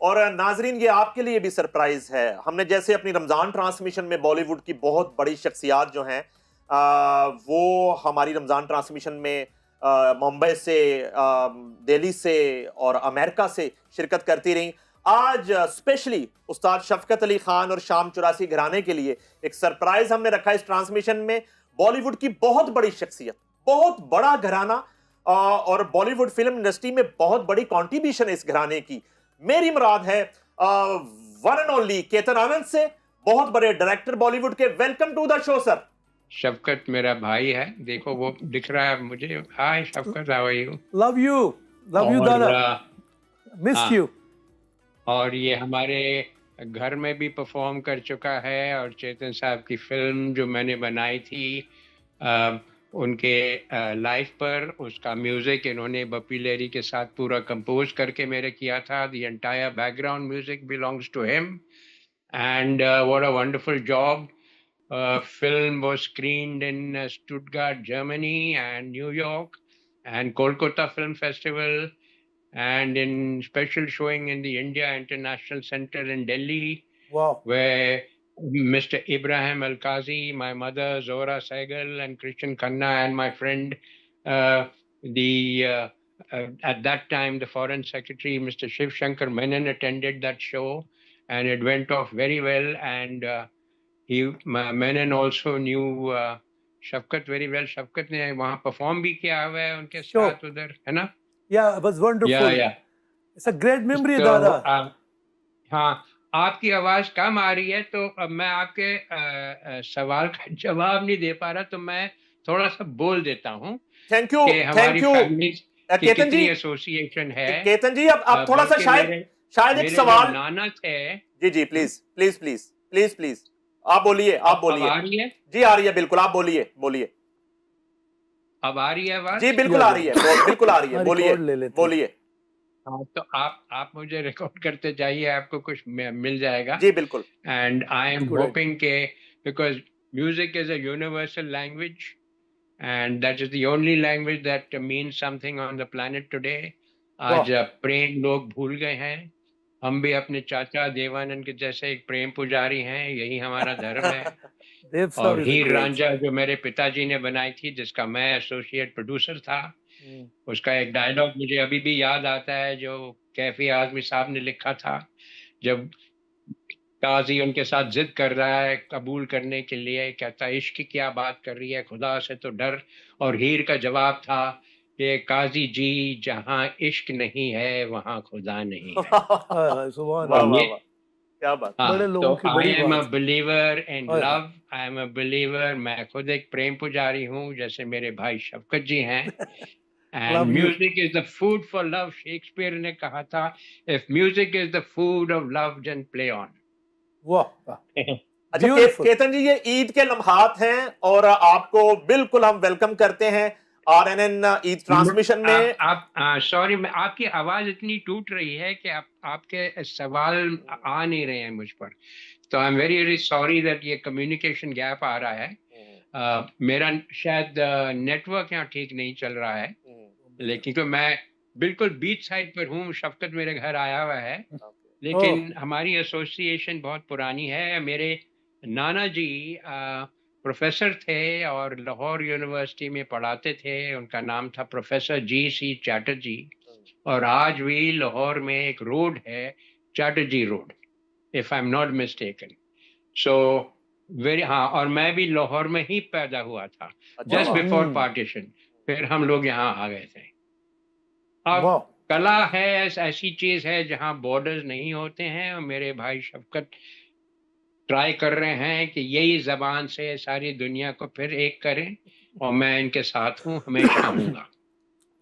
और नाजरीन, ये आपके लिए भी सरप्राइज है। हमने जैसे अपनी रमजान ट्रांसमिशन में बॉलीवुड की बहुत बड़ी शख्सियात जो हैं वो हमारी रमजान ट्रांसमिशन में मुंबई से, दिल्ली से और अमेरिका से शिरकत करती रहीं। आज स्पेशली उस्ताद शफकत अली खान और शाम चुरासी घराने के लिए एक सरप्राइज हमने रखा इस ट्रांसमिशन में। बॉलीवुड की बहुत बड़ी शख्सियत, बहुत बड़ा घराना, और बॉलीवुड फिल्म इंडस्ट्री में बहुत बड़ी कंट्रीब्यूशन है इस घराने की। मेरी मुराद है one and only Ketan Anand से, बहुत बड़े डायरेक्टर बॉलीवुड के। Welcome to the show sir. Shafqat मेरा भाई है, देखो वो दिख रहा है मुझे। Hi Shafqat, how are you? Love you दादा, मिस हाँ। यू। और ये हमारे घर में भी परफॉर्म कर चुका है, और चेतन साहब की फिल्म जो मैंने बनाई थी उनके लाइफ पर, उसका म्यूजिक इन्होंने बप्पी लहरी के साथ पूरा कंपोज करके मेरे किया था। The entire background music belongs to him, and what a wonderful job. Film was screened in Stuttgart, Germany, and New York, and Kolkata Film Festival, and in special showing in the India International Center in Delhi, Wow. where Mr. Ibrahim Al-Qazi, my mother Zora Saigal, and Christian Khanna, and my friend, at that time, the Foreign Secretary, Mr. Shiv Shankar Menon, attended that show, and it went off very well. And Menon also knew Shafkat very well. Shafkat ने वहाँ perform भी किया हुआ है उनके Sure. साथ उधर, है ना? Yeah, it was wonderful. Yeah. It's a great memory, तो दादा. हाँ, आपकी आवाज कम आ रही है, तो अब मैं आपके सवाल का जवाब नहीं दे पा रहा, तो मैं थोड़ा सा बोल देता हूँ थैंक यू, कि हमारी फैमिली की केतन कितनी जी, एसोसिएशन है। केतन जी, अब थोड़ा सा बल्कि शायद एक मेरे सवाल। जो नाना थे, जी प्लीज आप बोलिए अब आ रही है? जी आ रही है, बिल्कुल, आप बोलिए अब आ रही है आवाज? जी, बिल्कुल आ रही है, बिल्कुल आ रही है, बोलिए। हाँ, तो आप मुझे रिकॉर्ड करते जाइए, आपको कुछ मिल जाएगा। जी बिल्कुल। एंड आई एम होपिंग के because music is a universal language and that is the only language that means something on the planet today. आज प्रेम लोग भूल गए हैं, हम भी अपने चाचा देवानंद के जैसे एक प्रेम पुजारी हैं, यही हमारा धर्म है। और हीर रांझा जो मेरे पिताजी ने बनाई थी, जिसका मैं एसोसिएट प्रोड्यूसर था, उसका एक डायलॉग मुझे अभी भी याद आता है, जो कैफी आजमी साहब ने लिखा था, जब काजी उनके साथ जिद कर रहा है कबूल करने के लिए, कहता है इश्क की क्या बात कर रही है, खुदा से तो डर। और हीर का जवाब था कि काजी जी, जहां इश्क नहीं है वहां खुदा नहीं है। क्या बात। तो I am a believer in love, I am a believer, मैं खुद एक प्रेम पुजारी हूँ, जैसे मेरे भाई शफकत जी हैं। And music is the food for love. Shakespeare ने कहा था, if music is the food of love, then play on. वाह। अच्छा केतन जी, ये ईद के लम्हात हैं और आपको बिल्कुल हम वेलकम करते हैं RNN ईद ट्रांसमिशन में। आप सॉरी, आपकी आवाज इतनी टूट रही है कि आपके सवाल आ नहीं रहे हैं मुझ पर, तो I am very very sorry that ये कम्युनिकेशन गैप आ रहा है। मेरा शायद नेटवर्क यहाँ ठीक नहीं चल रहा है, लेकिन तो मैं बिल्कुल बीच साइड पर हूँ, शफकत मेरे घर आया हुआ है, लेकिन हमारी एसोसिएशन बहुत पुरानी है। मेरे नाना जी प्रोफेसर थे और लाहौर यूनिवर्सिटी में पढ़ाते थे, उनका नाम था प्रोफेसर GC चैटर्जी, और आज भी लाहौर में एक रोड है, Chatterjee road, if I am not mistaken. So very, हाँ, और मैं भी लाहौर में ही पैदा हुआ था, जस्ट बिफोर पार्टीशन, फिर हम लोग यहाँ आ गए थे। अब कला है ऐसी चीज है जहाँ बॉर्डर्स नहीं होते हैं, और मेरे भाई शफकत ट्राई कर रहे हैं कि यही जबान से सारी दुनिया को फिर एक करें, और मैं इनके साथ हूँ, हमेशा हूँगा।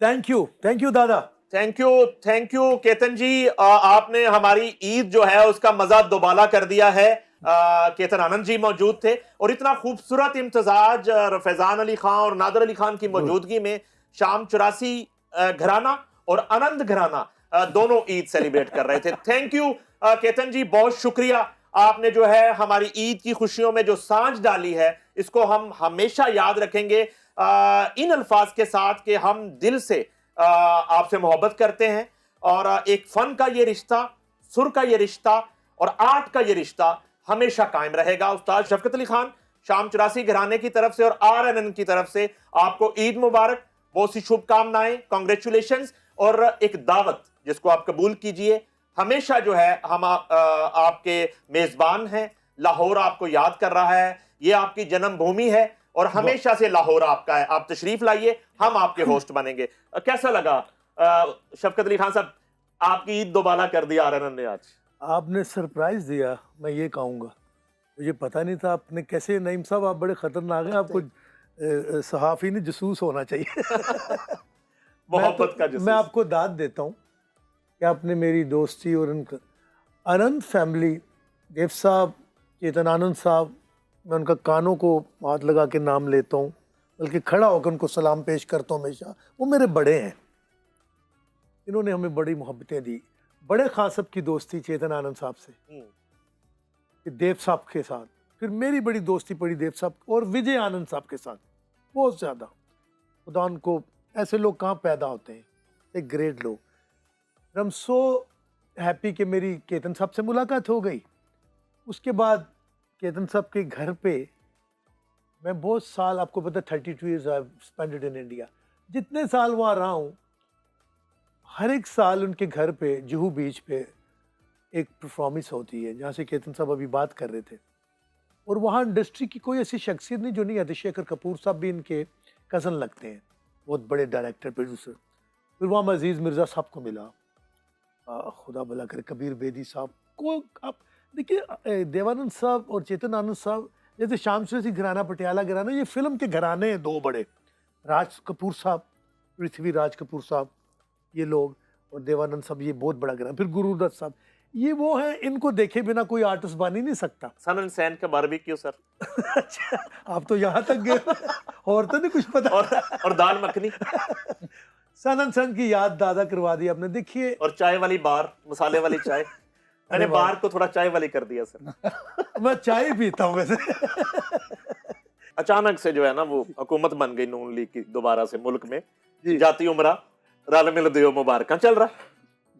थैंक यू दादा। थैंक यू केतन जी, आपने हमारी ईद जो है उसका मजा दोबाला कर दिया है। केतन आनंद जी मौजूद थे और इतना खूबसूरत इम्तजाज फैजान अली खान और नादर अली खान की मौजूदगी में शाम 84 घराना और आनंद घराना दोनों ईद सेलिब्रेट कर रहे थे। थैंक यू केतन जी, बहुत शुक्रिया। आपने जो है हमारी ईद की खुशियों में जो सांझ डाली है, इसको हम हमेशा याद रखेंगे इन अल्फाज के साथ कि हम दिल से आपसे मोहब्बत करते हैं, और एक फन का ये रिश्ता, सुर का ये रिश्ता और आर्ट का ये रिश्ता हमेशा कायम रहेगा। उस्ताद शफकत अली खान, शाम 84 घराने की तरफ से और RNN की तरफ से आपको ईद मुबारक, बहुत सी शुभकामनाएं, कांग्रेचुलेशंस, और एक दावत जिसको आप कबूल कीजिए। हमेशा जो है हम आपके मेजबान हैं, लाहौर आपको याद कर रहा है, ये आपकी जन्मभूमि है और हमेशा से लाहौर आपका है। आप तशरीफ लाइए, हम आपके होस्ट बनेंगे। कैसा लगा शफकत अली खान साहब, आपकी ईद दोबारा कर दिया RNN ने आज? आपने सरप्राइज दिया, मैं ये कहूँगा, मुझे पता नहीं था। आपने कैसे, नईम साहब आप बड़े खतरनाक हैं, आपको सहाफ़ी ने जसूस होना चाहिए। मोहब्बत का जसूस। मैं आपको दाद देता हूँ कि आपने मेरी दोस्ती और उनका आनंद फैमिली, देव साहब, चेतन आनंद साहब, मैं उनका कानों को हाथ लगा के नाम लेता हूँ, बल्कि खड़ा होकर उनको सलाम पेश करता हूँ हमेशा। वो मेरे बड़े हैं, इन्होंने हमें बड़ी मोहब्बतें दी। बड़े खासब की दोस्ती चेतन आनंद साहब से, कि देव साहब के साथ, फिर मेरी बड़ी दोस्ती पड़ी देव साहब और विजय आनंद साहब के साथ बहुत ज़्यादा। खुदा उनको, ऐसे लोग कहाँ पैदा होते हैं, एक ग्रेट लोग। आई एम सो हैप्पी कि मेरी केतन साहब से मुलाकात हो गई। उसके बाद केतन साहब के घर पे मैं बहुत साल, आपको पता 32 years I spended in India, जितने साल वहाँ रहा हूँ हर एक साल उनके घर पे जुहू बीच पे एक परफॉर्मेंस होती है जहाँ से केतन साहब अभी बात कर रहे थे। और वहाँ इंडस्ट्री की कोई ऐसी शख्सियत नहीं जो नहीं आती। शेखर कपूर साहब भी इनके कज़न लगते हैं, बहुत बड़े डायरेक्टर प्रोड्यूसर। फिर वहाँ मैं अजीज़ मिर्ज़ा साहब को मिला, खुदा भला करे कबीर बेदी साहब को। आप देखिए देवानंद साहब और चेतन आनंद साहब जैसे शाम सुरेश घराना, पटियाला घराना, ये फिल्म के घराने हैं दो बड़े। राज कपूर साहब, पृथ्वी राज कपूर साहब, ये लोग, और देवानंद साहब, ये बहुत बड़ा घराना। फिर गुरुदत्त साहब, ये वो हैं, इनको देखे बिना कोई आर्टिस्ट बन ही नहीं सकता। सनन सैन का बारबेक्यू सर। अच्छा, आप तो यहाँ तक गए और तो नहीं कुछ पता। और दाल मखनी सनन सन की याद दादा करवा दी आपने। देखिए, और चाय वाली बार, मसाले वाली चाय। मैंने बार को थोड़ा चाय वाली कर दिया सर। मैं चाय पीता हूँ वैसे। अचानक से जो है ना वो हुकूमत बन गई नून लीग की दोबारा से मुल्क में। जी। जाती उमरा रल मिल दियो मुबारक चल रहा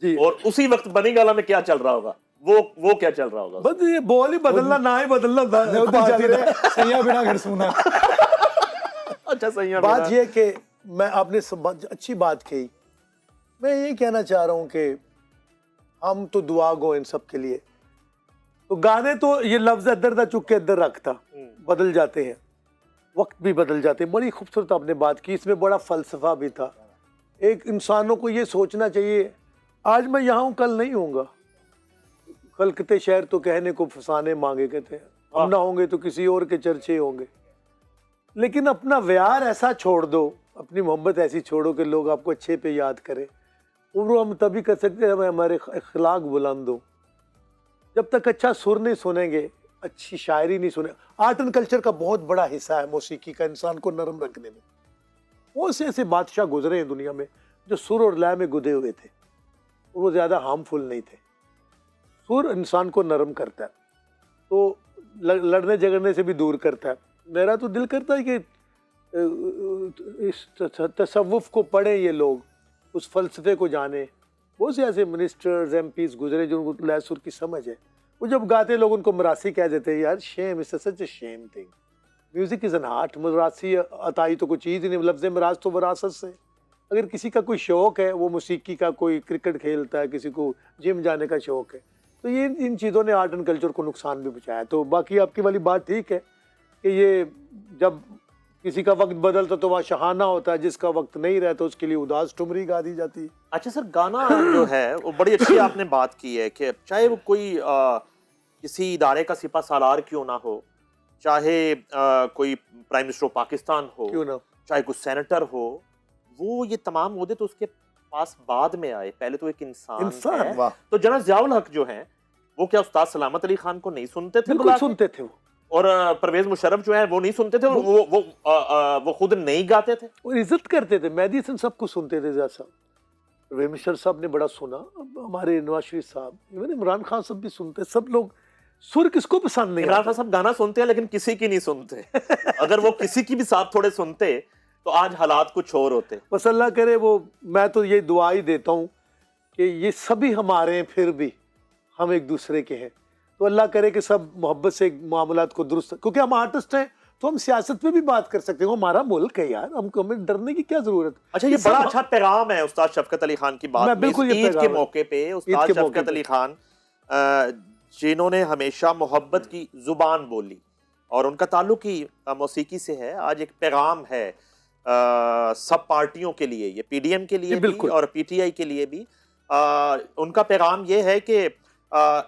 जी। और उसी वक्त बनी गाला में क्या चल रहा होगा, वो क्या चल रहा होगा? बस ये बोल ही बदलना, ना ही बदलना सैया बिना घर सुना। अच्छा सही है। बात ये कि मैं, आपने अच्छी बात कही। मैं ये कहना चाह रहा हूँ कि हम तो दुआ गो इन सब के लिए। तो गाने तो ये लफ्ज इधर दा चुक के इधर रखता, बदल जाते हैं, वक्त भी बदल जाते हैं। बड़ी खूबसूरत आपने बात की, इसमें बड़ा फलसफा भी था। एक इंसानों को ये सोचना चाहिए, आज मैं यहाँ हूँ कल नहीं होऊंगा। कल कितने शहर तो कहने को फसाने मांगे कहते हैं, हम ना होंगे तो किसी और के चर्चे होंगे। लेकिन अपना व्यार ऐसा छोड़ दो, अपनी मोहब्बत ऐसी छोड़ो कि लोग आपको अच्छे पे याद करें। और वो हम तभी कर सकते हैं हमारे अखलाक बुलंद हो। जब तक अच्छा सुर नहीं सुनेंगे, अच्छी शायरी नहीं सुने। आर्ट एंड कल्चर का बहुत बड़ा हिस्सा है मौसीकी का इंसान को नरम रखने में। बहुत से ऐसे बादशाह गुजरे हैं दुनिया में जो सुर और लय में गुदे हुए थे, और वो ज़्यादा हार्मफुल नहीं थे। सुर इंसान को नरम करता है, तो लड़ने झगड़ने से भी दूर करता है। मेरा तो दिल करता है कि इस तसव्वुफ को पढ़ें ये लोग, उस फलसफे को जाने। बहुत से ऐसे मिनिस्टर्स, एमपीज गुजरे जो उनको लय सुर की समझ है। वो जब गाते लोग उनको मरासी कह देते हैं, यार shame, it's such a shame thing. Music is an art. मरासी अताई तो कोई चीज़ ही नहीं, लफ्ज़ मराज तो वरासत से। अगर किसी का कोई शौक़ है, वो मौसीकी का, कोई क्रिकेट खेलता है, किसी को जिम जाने का शौक़ है, तो ये इन चीज़ों ने आर्ट एंड कल्चर को नुकसान भी पहुँचाया। तो बाकी आपकी वाली बात ठीक है कि ये जब किसी का वक्त बदलता तो वह शहाना होता है, जिसका वक्त नहीं रहता उसके लिए उदास ठुमरी गा दी जाती है। अच्छा सर, गाना जो है वो बड़ी अच्छी आपने बात की है कि चाहे वो कोई किसी इदारे का सिपा सालार क्यों ना हो, चाहे कोई प्राइम मिनिस्टर पाकिस्तान हो, क्यों ना, चाहे कोई सेनेटर हो, वो ये तमाम ओहदे तो उसके पास बाद में आए। पहले तो एक इंसान है। वाह। तो जनरल ज़ियाउल हक जो हैं वो क्या उस्ताद सलामत अली खान को नहीं सुनते थे? बिल्कुल सुनते थे वो। और परवेज मुशर्रफ जो है वो नहीं सुनते थे, वो खुद नहीं गाते थे और इज्जत करते थे। मेहदी हसन सबको सुनते थे। जैसा परवेज मुशर्रफ साहब ने बड़ा सुना, हमारे नवाज शरीफ साहब, इवन इमरान खान साहब भी सुनते। सब लोग, सुर किसको पसंद नहीं? इमरान खान साहब गाना सुनते हैं लेकिन किसी की नहीं सुनते। अगर वो किसी की भी साथ थोड़े सुनते तो आज हालात कुछ और होते। बस अल्लाह करे वो, मैं तो ये दुआ ही देता हूँ कि ये सभी हमारे हैं, फिर भी हम एक दूसरे के हैं। तो अल्लाह करे कि सब मोहब्बत से मामलात को दुरुस्त, क्योंकि हम आर्टिस्ट हैं तो हम सियासत पे भी बात कर सकते हैं। वो हमारा मुल्क है यार, हमको हमें डरने की क्या जरूरत। अच्छा, ये बड़ा अच्छा पैगाम है उस्ताद शफकत अली खान की बात। बिल्कुल, ईद के मौके पे उस्ताद शफकत अली खान जिन्होंने हमेशा मोहब्बत की जुबान बोली और उनका ताल्लुक ही मौसीकी से है, आज एक पैगाम है सब पार्टियों के लिए, ये पीडीएम के लिए भी और पीटीआई के लिए भी। उनका पैगाम ये है कि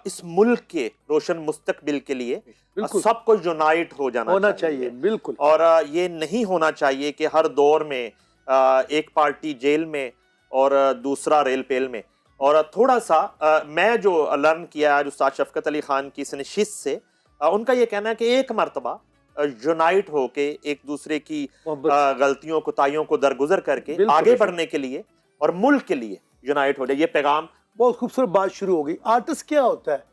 इस मुल्क के रोशन मुस्तकबिल के लिए सबको यूनाइट हो जाना चाहिए। बिल्कुल। और ये नहीं होना चाहिए कि हर दौर में एक पार्टी जेल में और दूसरा रेल पेल में। और थोड़ा सा मैं जो लर्न किया आज उस्ताद शफकत अली खान की इस नशिस्त से, उनका ये कहना है कि एक मरतबा यूनाइट होके एक दूसरे की गलतियों कोताहियों को दरगुजर करके आगे बढ़ने के लिए और मुल्क के लिए यूनाइट हो जाए, ये पैगाम। बहुत खूबसूरत बात शुरू हो गई। आर्टिस्ट क्या होता है?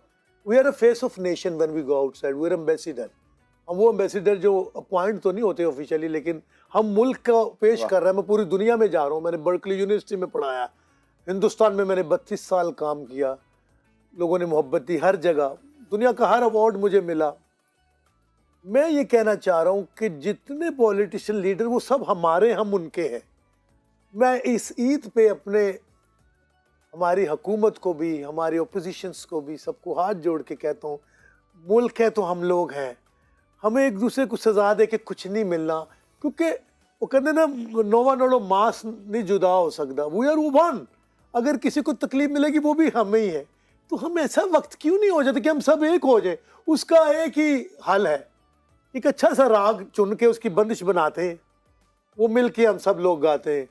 We are a face of nation when we go outside, we are ambassador. हम वो एम्बेसडर जो अपॉइंट तो नहीं होते ऑफिशियली, लेकिन हम मुल्क को पेश कर रहे हैं। मैं पूरी दुनिया में जा रहा हूँ, मैंने बर्कली यूनिवर्सिटी में पढ़ाया, हिंदुस्तान में मैंने 32 साल काम किया, लोगों ने मोहब्बत दी, हर जगह दुनिया का हर अवार्ड मुझे मिला। मैं ये कहना चाह रहा हूँ कि जितने पॉलिटिशियन लीडर वो सब हमारे, हम उनके हैं। मैं इस ईद पे अपने हमारी हुकूमत को भी, हमारी ओपोजिशंस को भी, सबको हाथ जोड़ के कहता हूँ, मुल्क है तो हम लोग हैं, हमें एक दूसरे को सजा दे के कुछ नहीं मिलना, क्योंकि वो कहते ना नोवा नोड़ो मास नहीं जुदा हो सकता, वी आर वन। अगर किसी को तकलीफ मिलेगी वो भी हमें ही है। तो हम ऐसा वक्त क्यों नहीं हो जाते कि हम सब एक हो जाए? उसका एक ही हल है, एक अच्छा सा राग चुन के उसकी बंदिश बनाते हैं, वो मिल के हम सब लोग गाते हैं,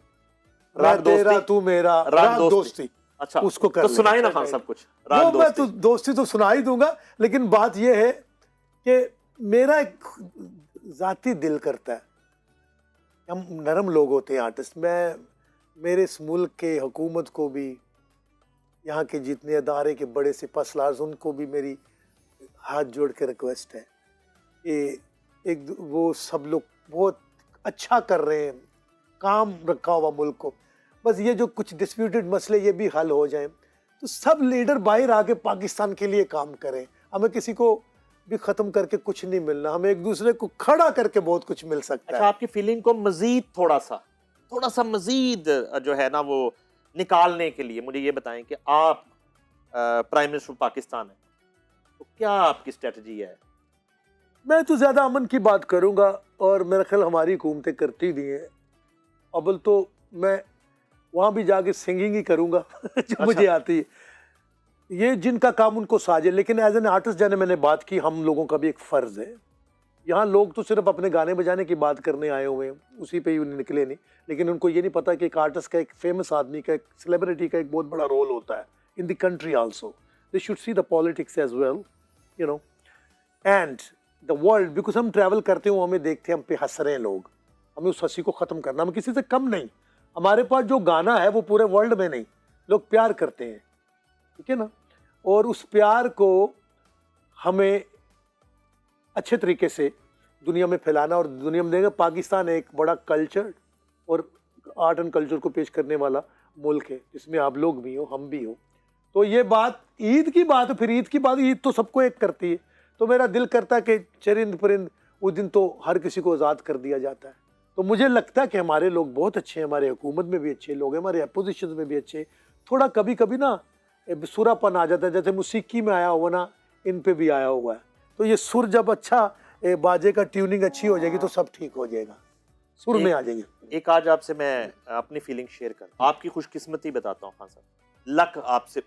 राग मैं तेरा दोस्ती? तू मेरा, राग राग दोस्ती। अच्छा, उसको कर तो लें। सुनाए ना खान सब कुछ राग वो मैं दोस्ती। तो दोस्ती तो सुना ही दूंगा, लेकिन बात यह है कि मेरा एक जाती दिल करता है, हम नरम लोग होते हैं आर्टिस्ट। मैं मेरे इस मुल्क के हुकूमत को भी, यहाँ के जितने अदारे के बड़े सिपहसालार उनको भी मेरी हाथ जोड़ के रिक्वेस्ट है कि एक वो सब लोग बहुत अच्छा कर रहे हैं, काम रखा हुआ मुल्क को, बस ये जो कुछ डिस्प्यूटेड मसले ये भी हल हो जाएं, तो सब लीडर बाहर आके पाकिस्तान के लिए काम करें। हमें किसी को भी ख़त्म करके कुछ नहीं मिलना, हमें एक दूसरे को खड़ा करके बहुत कुछ मिल सकता अच्छा, है। आपकी फीलिंग को मजीद थोड़ा सा मजीद जो है ना वो निकालने के लिए मुझे ये बताएं कि आप प्राइम मिनिस्टर पाकिस्तान है, तो क्या आपकी स्ट्रेटजी है? मैं तो ज़्यादा अमन की बात करूँगा, और मेरा ख्याल हमारी हुकूमतें करती भी हैं। अव्वल तो मैं वहाँ भी जाके सिंगिंग ही करूँगा जो मुझे आती है, ये जिनका काम उनको साजे। लेकिन एज एन आर्टिस्ट, जाने मैंने बात की, हम लोगों का भी एक फ़र्ज़ है। यहाँ लोग तो सिर्फ अपने गाने बजाने की बात करने आए हुए हैं, उसी पे ही निकले नहीं, लेकिन उनको ये नहीं पता कि एक आर्टिस्ट का, एक फेमस आदमी का, एक सेलिब्रिटी का एक बहुत बड़ा रोल होता है in the country also. They should see the politics as well, you know, and the world. Because हम ट्रैवल करते हो, हमें देखते हैं, हम पे हंस रहे हैं लोग, हमें उस हंसी को ख़त्म करना, हम किसी से कम नहीं। हमारे पास जो गाना है वो पूरे वर्ल्ड में नहीं, लोग प्यार करते हैं, ठीक है ना, और उस प्यार को हमें अच्छे तरीके से दुनिया में फैलाना, और दुनिया में देखें पाकिस्तान एक बड़ा कल्चर और आर्ट एंड कल्चर को पेश करने वाला मुल्क है, जिसमें आप लोग भी हो, हम भी हो। तो ये बात ईद की बात है, फिर ईद की बात, ईद तो सबको एक करती है। तो मेरा दिल करता है कि चरिंद परिंद उस दिन तो हर किसी को आज़ाद कर दिया जाता है। तो मुझे लगता है कि हमारे लोग बहुत अच्छे हैं, हमारे हुकूमत में भी अच्छे लोग हैं, हमारे अपोजिशन में भी अच्छे। थोड़ा कभी कभी ना सुरापन आ जाता है, जैसे मौसीकी में आया हुआ ना, इन पे भी आया हुआ है। तो ये सुर जब अच्छा, बाजे का ट्यूनिंग अच्छी हो जाएगी तो सब ठीक हो जाएगा, सुर में आ जाएंगे। एक आज आपसे मैं अपनी फीलिंग शेयर कर, आपकी खुशकिस्मती बताता हूँ खान साहब, लक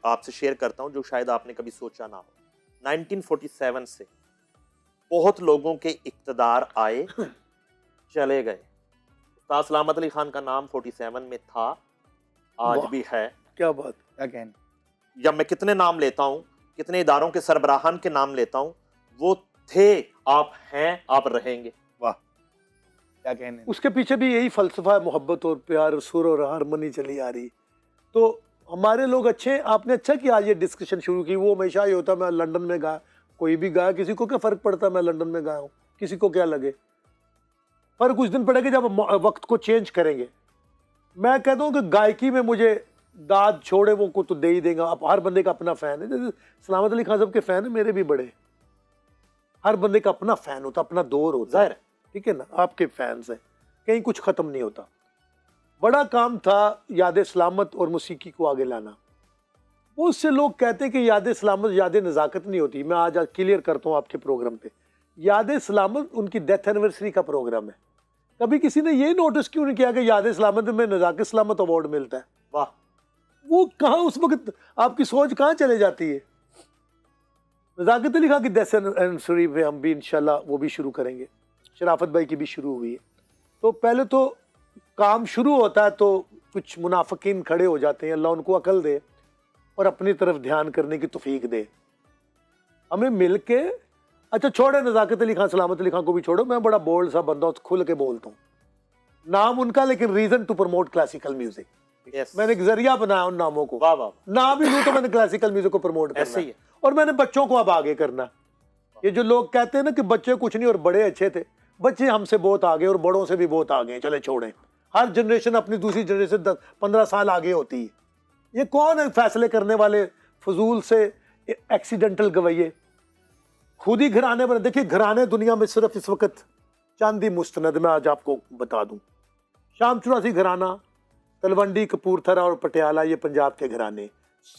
आपसे शेयर करता हूँ जो शायद आपने कभी सोचा ना हो। 1947 से बहुत लोगों के इक़्तिदार आए चले गए। उस्ताद सलामत अली खान का नाम 47 में था, आज वाह। भी है। क्या बात। क्या कहने। जब मैं कितने नाम लेता हूँ, कितने इदारों के सरबराहान के नाम लेता हूँ, वो थे, आप हैं, आप रहेंगे। वाह, क्या कहने। उसके पीछे भी यही फलसफा है, मोहब्बत और प्यार और सुर और हारमोनी चली आ रही। तो हमारे लोग अच्छे हैं। आपने अच्छा किया आज ये डिस्कशन शुरू की। वो हमेशा ही होता, मैं लंदन में गाया, कोई भी गाया, किसी को क्या फ़र्क पड़ता मैं लंदन में गाया हूँ, किसी को क्या लगे। पर कुछ दिन पड़ेगा जब वक्त को चेंज करेंगे। मैं कहता हूँ कि गायकी में मुझे दाद छोड़े वो को तो दे ही देगा। अब हर बंदे का अपना फ़ैन है, जैसे सलामत अली खान साहब के फ़ैन है, मेरे भी बड़े। हर बंदे का अपना फ़ैन होता, अपना दौर होता है, ठीक है ना। आपके फैंस हैं, कहीं कुछ ख़त्म नहीं होता। बड़ा काम था याद सलामत और मौसीकी को आगे लाना। बहुत से लोग कहते हैं कि याद सलामत याद नज़ाकत नहीं होती। मैं आज क्लियर करता हूँ आपके प्रोग्राम पे, याद सलामत उनकी डेथ एनिवर्सरी का प्रोग्राम है। कभी किसी ने ये नोटिस क्यों नहीं किया कि याद सलामत में नज़ाकत सलामत अवार्ड मिलता है? वाह, वो कहाँ उस वक्त आपकी सोच कहाँ चले जाती है। नज़ाकत अली खान की डेथ एनिवर्सरी पे हम भी इंशाल्लाह वो भी शुरू करेंगे। शराफत भाई की भी शुरू हुई है। तो पहले तो काम शुरू होता है तो कुछ मुनाफिकीन खड़े हो जाते हैं। अल्लाह उनको अकल दे और अपनी तरफ ध्यान करने की तौफीक दे। हमें मिल के, अच्छा छोड़े नज़ाकत अली खान, सलामत अली खान को भी छोड़ो। मैं बड़ा बोल्ड सा बंदा हूँ, खुल के बोलता हूँ। नाम उनका, लेकिन reason to promote classical music. Yes. मैंने एक जरिया बनाया उन नामों को, वाह वाह, ना भी लूं तो मैंने क्लासिकल म्यूजिक को प्रमोट करना ऐसे ही है। और मैंने बच्चों को अब आगे करना। ये जो लोग कहते हैं ना कि बच्चे कुछ नहीं और बड़े अच्छे थे, बच्चे हमसे बहुत आगे और बड़ों से भी बहुत आगे हैं, चले छोड़ें। हर जनरेशन अपनी दूसरी जनरेशन 10-15 साल आगे होती है। ये कौन है फैसले करने वाले फजूल से एक्सीडेंटल गवैये? खुद ही घराने बने। देखिए घराने दुनिया में सिर्फ इस वक्त चंद ही मुस्तनद मैं आज आपको बता दूं। शाम चौरासी घराना, तलवंडी, कपूरथला और पटियाला, ये पंजाब के घराने।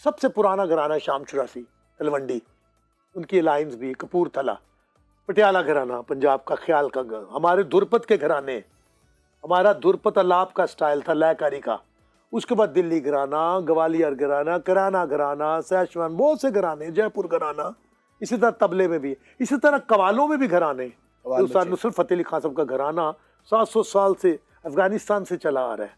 सबसे पुराना घराना शाम चौरासी, तलवंडी, उनकी अलायंस भी, कपूरथला, पटियाला घराना पंजाब का, ख्याल का घर। हमारे धुरपत के घराने, हमारा धुरपत अलाप का स्टाइल था, लयकारी का। उसके बाद दिल्ली घराना, ग्वालियर घराना, कराना घराना, सैशवान, बहुत से घराने, जयपुर घराना, इसी तरह तबले में भी, इसी तरह कवालों में भी घराने। उस्ताद नुसरत फतेह अली खान साहब का घराना 700 साल से अफगानिस्तान से चला आ रहा है।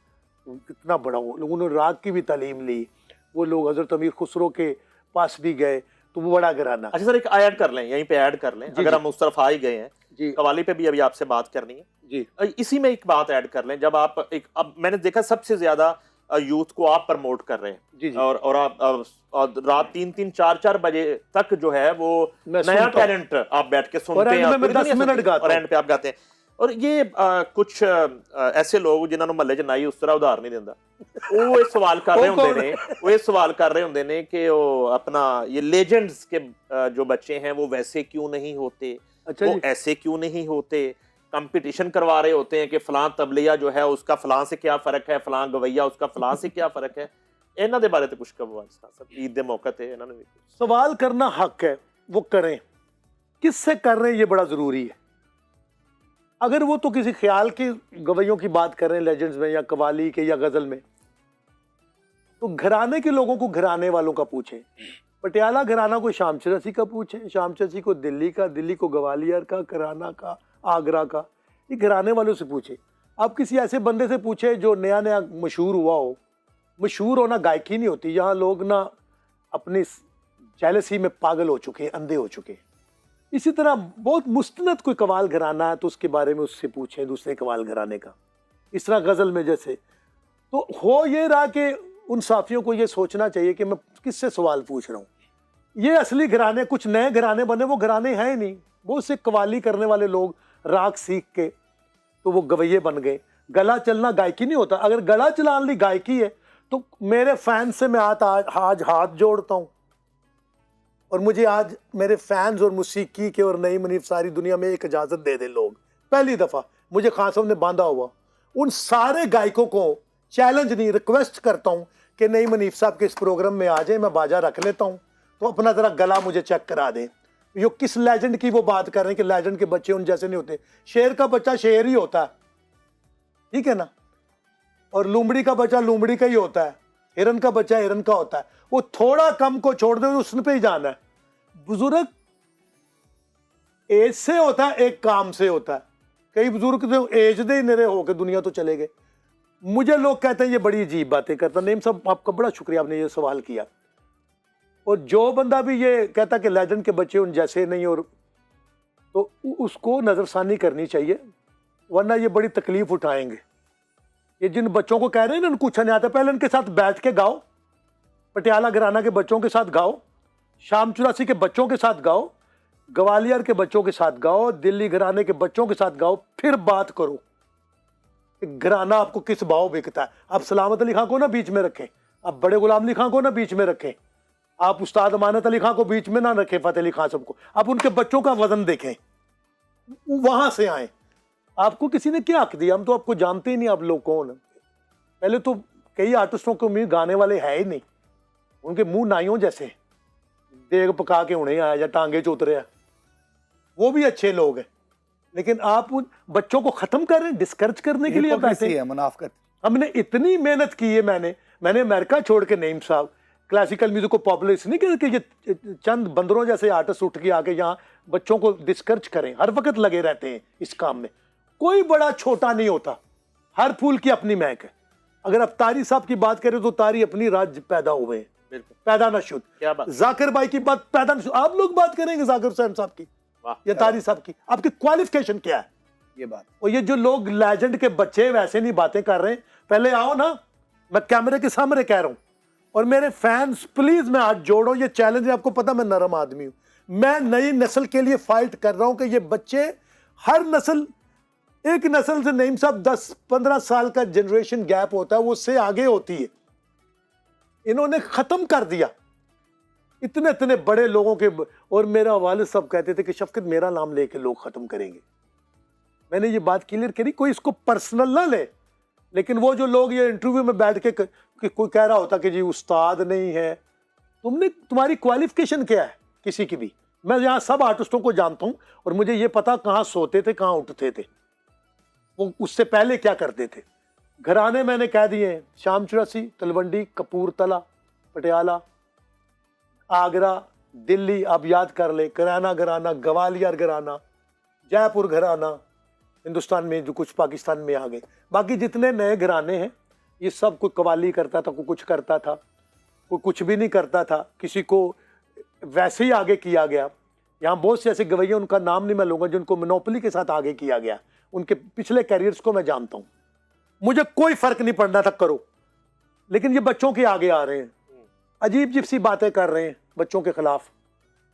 कितना बड़ा हो, लोगों ने राग की भी तालीम ली। वो लोग हजरत अमीर खुसरो के पास भी गए, तो वो बड़ा घराना। अच्छा सर, एक ऐड कर लें, यहीं पे ऐड कर लें, अगर हम उस तरफ आ ही गए हैं। जी कवाली पे भी अभी आपसे बात करनी है जी इसी में एक बात ऐड कर लें। जब आप एक, अब मैंने देखा सबसे ज्यादा यूथ को आप प्रमोट कर रहे हैं जी जी। और आप और रात 3-3 4-4 बजे तक जो है वो मैं नया सुनता हूँ। टैलेंट आप बैठ के और सुनते end हैं, में आप मैं पूरी 10 दुनिया मिनट सुनती है, गाता और हूँ। एंड पे आप गाते हैं। और ये कुछ ऐसे लोग जिन्होंने महल्ले च नाई उस तरह उधार नहीं दिंदा, वो ये सवाल कर रहे वो होंगे कौन ने, वो ये सवाल कर रहे होंगे ने कि वो अपना ये लेजेंड्स के जो बच्चे हैं वो वैसे क्यों नहीं होते, अच्छा वो जी। ऐसे क्यों नहीं होते। कंपटीशन करवा रहे होते हैं कि फलां तबलिया जो है उसका फलां से क्या फर्क है, फलां गवैया उसका फलां से क्या फर्क है। ਇਹਨਾਂ ਦੇ ਬਾਰੇ ਤੇ ਕੁਝ ਕਹੋ ਸਰ, ईद ਦੇ मौके ਤੇ ਇਹਨਾਂ ने भी सवाल करना हक है, वो करें। किससे कर रहे हैं ये बड़ा जरूरी है। अगर वो तो किसी ख्याल की गवैयों की बात कर रहे हैं, लेजेंड्स में या कवाली के या गजल में, तो घराने के लोगों को घराने वालों का पूछें। पटियाला घराना को शाम चौरासी का पूछें, शाम चौरासी को दिल्ली का, दिल्ली को ग्वालियर का, कराना का, आगरा का, ये घराने वालों से पूछे। आप किसी ऐसे बंदे से पूछे जो नया नया मशहूर हुआ हो। मशहूर होना गायकी नहीं होती। यहाँ लोग ना अपनी जेलसी में पागल हो चुके हैं, अंधे हो चुके हैं। इसी तरह बहुत मुस्तनद कोई कवाल घराना है तो उसके बारे में उससे पूछें, दूसरे कवाल घराने का। इस तरह गज़ल में जैसे, तो हो ये रहा कि उन साथियों को ये सोचना चाहिए कि मैं किससे सवाल पूछ रहा हूँ। ये असली घराने, कुछ नए घराने बने, वो घराने हैं ही नहीं। बहुत से कवाली करने वाले लोग राग सीख के तो वो गवैये बन गए। गला चलना गायकी नहीं होता। अगर गला चलाने गायकी है तो मेरे फैन से मैं आज हाथ जोड़ता हूँ, और मुझे आज मेरे फैंस और मौसीकी के और नई मनीफ सारी दुनिया में एक इजाज़त दे दे लोग। पहली दफ़ा मुझे खान साहब ने बांधा हुआ। उन सारे गायकों को चैलेंज नहीं, रिक्वेस्ट करता हूँ कि नई मनीफ साहब के इस प्रोग्राम में आ जाए, मैं बाजा रख लेता हूँ, तो अपना ज़रा गला मुझे चेक करा दें। यो किस लेजेंड की वो बात कर रहे हैं कि लेजेंड के बच्चे उन जैसे नहीं होते। शेर का बच्चा शेर ही होता है, ठीक है ना, और लूमड़ी का बच्चा लूमड़ी का ही होता है, हिरन का बच्चा हिरन का होता है। वो थोड़ा कम को छोड़ दे तो उस पे ही जाना है। बुजुर्ग एज से होता है, एक काम से होता है। कई बुजुर्ग तो एज दे निरे होकर दुनिया तो चले गए। मुझे लोग कहते हैं ये बड़ी अजीब बातें करता। नेम साहब आपका बड़ा शुक्रिया, आपने ये सवाल किया। और जो बंदा भी ये कहता कि लेजेंड के बच्चे उन जैसे नहीं, और तो उसको नजरसानी करनी चाहिए, वरना ये बड़ी तकलीफ उठाएंगे। ये जिन बच्चों को कह रहे हैं ना उनको कुछ नहीं आता, पहले उनके साथ बैठ के गाओ। पटियाला घराना के बच्चों के साथ गाओ, शाम चौरासी के बच्चों के साथ गाओ, ग्वालियर के बच्चों के साथ गाओ, दिल्ली घराने के बच्चों के साथ गाओ, फिर बात करो कि घराना आपको किस भाव बिकता है। आप सलामत अली खां को ना बीच में रखें, आप बड़े गुलाम अली खां को ना बीच में रखें, आप उस्ताद अमानत अली खां को बीच में ना रखें, फतेह अली खां सबको। आप उनके बच्चों का वजन देखें, वहां से आए। आपको किसी ने क्या हक दिया? हम तो आपको जानते ही नहीं, आप लोग कौन। पहले तो कई आर्टिस्टों को उम्मीद गाने वाले है ही नहीं, उनके मुंह नाइयों जैसे, देग पका के उन्हें आया या टांगे च उतरे, वो भी अच्छे लोग हैं। लेकिन आप उन बच्चों को खत्म कर रहे हैं, डिस्करेज करने के लिए बैठे हैं। मुनाफकत। हमने इतनी मेहनत की है। मैंने अमेरिका छोड़ के नईम साहब क्लासिकल म्यूजिक को पॉपुलर इसलिए किया कि ये चंद बंदरों जैसे आर्टिस्ट उठ के आके यहाँ बच्चों को डिस्करेज करें। हर वक्त लगे रहते हैं इस काम में। कोई बड़ा छोटा नहीं होता, हर फूल की अपनी महक है। अगर आप तारी साहब की बात करें तो तारी अपनी राज्य पैदा हुए हैं, पैदा न शुद्ध। क्या बात। जाकिर भाई की बात पैदा न शुद्ध। आप लोग बात करेंगे जाकिर हुसैन साहब की या तारी साहब की, आपकी क्वालिफिकेशन क्या है? ये बात। और ये जो लोग लेजेंड के बच्चे वैसे नहीं बातें कर रहे हैं, पहले आओ ना, मैं कैमरे के सामने कह रहा हूं। और मेरे फैंस प्लीज मैं हाथ जोड़ो, ये चैलेंज है, आपको पता मैं नरम आदमी हूं। मैं नई नस्ल के लिए फाइट कर रहा हूं कि ये बच्चे, हर नस्ल, एक नस्ल से नहीं साहब 10-15 साल का जनरेशन गैप होता है, वो उससे आगे होती है। इन्होंने खत्म कर दिया इतने इतने बड़े लोगों के। और मेरा वालिद साहब कहते थे कि शफकत मेरा नाम लेके लोग खत्म करेंगे। मैंने ये बात क्लियर करी, कोई इसको पर्सनल ना ले, लेकिन वो जो लोग ये इंटरव्यू में बैठ के कि कोई कह रहा होता कि जी उस्ताद नहीं है, तुम्हारी क्वालिफिकेशन क्या है किसी की भी। मैं यहाँ सब आर्टिस्टों को जानता हूँ और मुझे ये पता कहाँ सोते थे कहाँ उठते थे, वो उससे पहले क्या करते थे। घराने मैंने कह दिए हैं, शाम चौरासी, तलवंडी, कपूरथला, पटियाला, आगरा, दिल्ली, आप याद कर ले, कराना घराना, ग्वालियर घराना, जयपुर घराना, हिंदुस्तान में जो कुछ पाकिस्तान में आ गए। बाकी जितने नए घराने हैं ये सब कोई कवाली करता था, कोई कुछ करता था, कोई कुछ भी नहीं करता था, किसी को वैसे ही आगे किया गया। यहाँ बहुत से ऐसे गवैया, उनका नाम नहीं मैं लूँगा, जिनको मोनोपोली के साथ आगे किया गया। उनके पिछले कैरियर्स को मैं जानता हूँ, मुझे कोई फर्क नहीं पड़ना था करो, लेकिन ये बच्चों के आगे आ रहे हैं, अजीब अजीब सी बातें कर रहे हैं बच्चों के खिलाफ।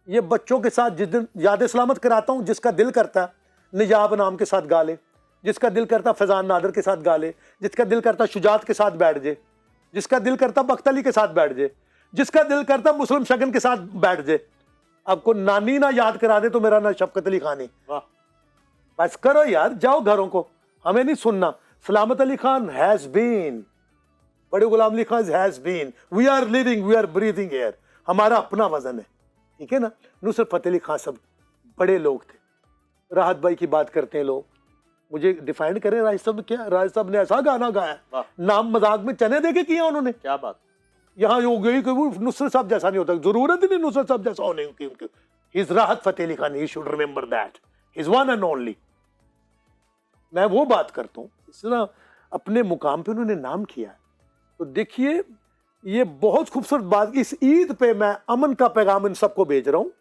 ये बच्चों के साथ जिस दिन याद सलामत कराता हूँ, जिसका दिल करता है निजाब नाम के साथ गा ले, जिसका दिल करता फैजान नादर के साथ गा ले, जिसका दिल करता शुजात के साथ बैठ जाए, जिसका दिल करता बख्त अली के साथ बैठ जाए, जिसका दिल करता मुस्लिम शगन के साथ बैठ जाए। आपको नानी ना याद करा दे तो मेरा ना शफकत अली खान ही। बस करो यार, जाओ घरों को, हमें नहीं सुनना। सलामत Ali Khan has been, Bade Ghulam Ali Khan has been, we are living, we are breathing air, हमारा अपना वजन है, ठीक है ना। नुसरत फतेह अली खान सब बड़े लोग थे। राहत भाई की बात करते हैं लोग, मुझे डिफाइन करें राज साहब क्या, राज साहब ने ऐसा गाना गाया, नाम मजाक में चने देके किया उन्होंने, क्या बात। यहाँ हो गई कि वो नुसरत साहब जैसा नहीं होता, जरूरत ही नहीं नुसरत साहब जैसा होने की उनकी। His Rahat Fateh Ali Khan, he should remember that, his one and only. मैं वो बात करता हूँ, इस तरह अपने मुकाम पे उन्होंने नाम किया। तो देखिए ये बहुत खूबसूरत बात, इस ईद पे मैं अमन का पैगाम इन सबको भेज रहा हूँ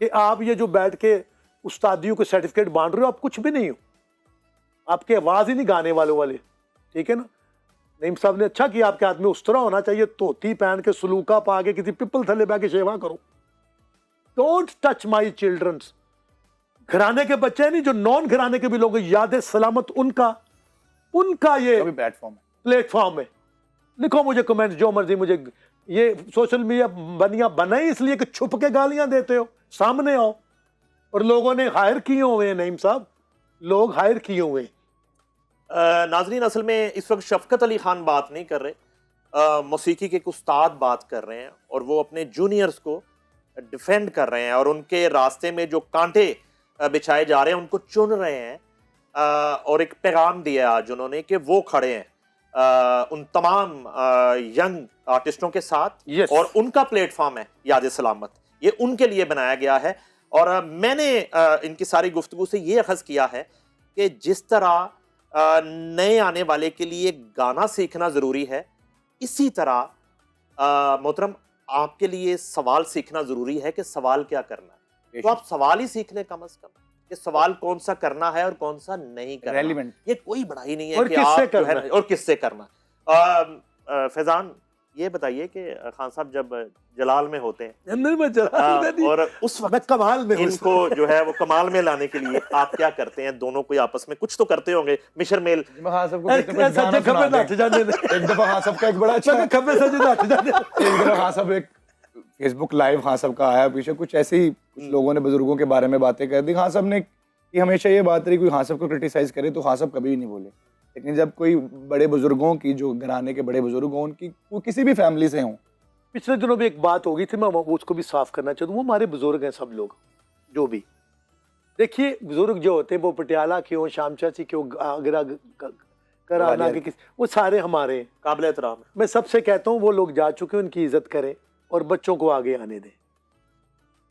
कि आप ये जो बैठ के उस्तादियों के सर्टिफिकेट बांट रहे हो, आप कुछ भी नहीं हो, आपके आवाज ही नहीं गाने वाले, ठीक है ना। नईम साहब ने अच्छा किया, आपके हाथ में उस तरह होना चाहिए, धोती पहन के सलूका पा के किसी पिपल थले बह के सेवा करो। Don't touch my childrens. घराने के बच्चे नहीं, जो नॉन घराने के भी लोग, याद सलामत उनका ये प्लेटफॉर्म है। लिखो मुझे कमेंट जो मर्जी, मुझे ये सोशल मीडिया बना ही इसलिए कि छुप के गालियां देते हो, सामने आओ। और लोगों ने हायर किए हुए हैं नईम साहब, लोग हायर किए हुए हैं। नाजरीन, असल में इस वक्त शफकत अली खान बात नहीं कर रहे, मौसीकी के एक उस्ताद बात कर रहे हैं, और वो अपने जूनियर्स को डिफेंड कर रहे हैं और उनके रास्ते में जो कांटे बिछाए जा रहे हैं उनको चुन रहे हैं। और एक पैगाम दिया आज उन्होंने कि वो खड़े हैं उन तमाम यंग आर्टिस्टों के साथ, yes. और उनका प्लेटफॉर्म है याद सलामत, ये उनके लिए बनाया गया है। और मैंने इनकी सारी गुफ्तगू से ये अखज़ किया है कि जिस तरह नए आने वाले के लिए गाना सीखना ज़रूरी है, इसी तरह मोहतरम आपके लिए सवाल सीखना ज़रूरी है कि सवाल क्या करना है। तो आप सवाल ही सीख लें कम अज़ कम, कि सवाल कौन सा करना है और कौन सा नहीं करना। Relevant. ये कोई बड़ा ही नहीं है और कि किससे आप करना है और किससे करना। फैजान, ये बताइए कि खान साहब जब जलाल में होते हैं, मैं जलाल में नहीं, और उस वक्त कमाल में इनको जो है वो कमाल में लाने के लिए आप क्या करते हैं? दोनों कोई आपस में कुछ तो करते होंगे, मिशर मेल। हाँ, सबको एक दफा हाँ सबका एक बड़ा अच्छा एक फेसबुक लाइव हाँ सबका आया पीछे, कुछ ऐसे ही कुछ लोगों ने बुजुर्गों के बारे में बातें कर दी। हाँ सब ने कि हमेशा ये बात रही, कोई हाँ सब को क्रिटिसाइज करे तो हाँ सब कभी भी नहीं बोले, लेकिन जब कोई बड़े बुजुर्गों की, जो घराने के बड़े बुजुर्ग हों, उनकी वो किसी भी फैमिली से हों। पिछले दिनों भी एक बात हो गई थी, मैं उसको भी साफ करना चाहता हूँ। वो हमारे बुजुर्ग हैं सब लोग, जो भी देखिए बुजुर्ग जो होते हैं, वो पटियाला के हो, शाम चाची के हो, आगरा कराना के, वो सारे हमारे काबिल एहतराम। मैं सबसे कहता हूँ वो लोग जा चुके हैं, उनकी इज्जत करें और बच्चों को आगे आने दें।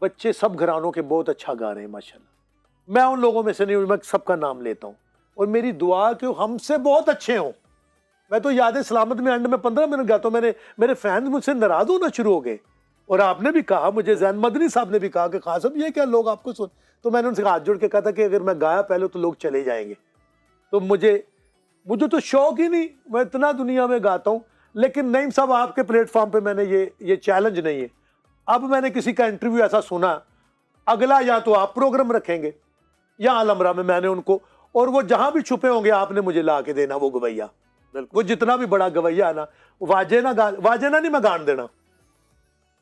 बच्चे सब घरानों के बहुत अच्छा गा रहे हैं माशाल्लाह। मैं उन लोगों में से नहीं हूँ, मैं सबका नाम लेता हूँ और मेरी दुआ कि हमसे बहुत अच्छे हों। मैं तो याद सलामत में एंड में 15 मिनट गाता हूँ, मेरे फैंस मुझसे नाराज होना शुरू हो गए। और आपने भी कहा, मुझे जैन मदनी साहब ने भी कहा कि खान साहब ये क्या लोग आपको सुन, तो मैंने उनसे हाथ जोड़ के कहा था कि अगर मैं गाया पहले तो लोग चले जाएंगे। तो मुझे मुझे तो शौक ही नहीं, मैं इतना दुनिया में गाता हूँ। लेकिन नईम साहब, आपके प्लेटफॉर्म पे मैंने ये चैलेंज नहीं है। अब मैंने किसी का इंटरव्यू ऐसा सुना, अगला या तो आप प्रोग्राम रखेंगे या अलमरा में मैंने उनको, और वो जहां भी छुपे होंगे आपने मुझे ला के देना वो गवैया। वो जितना भी बड़ा गवैया है ना, वाजे ना नहीं मैं गान देना,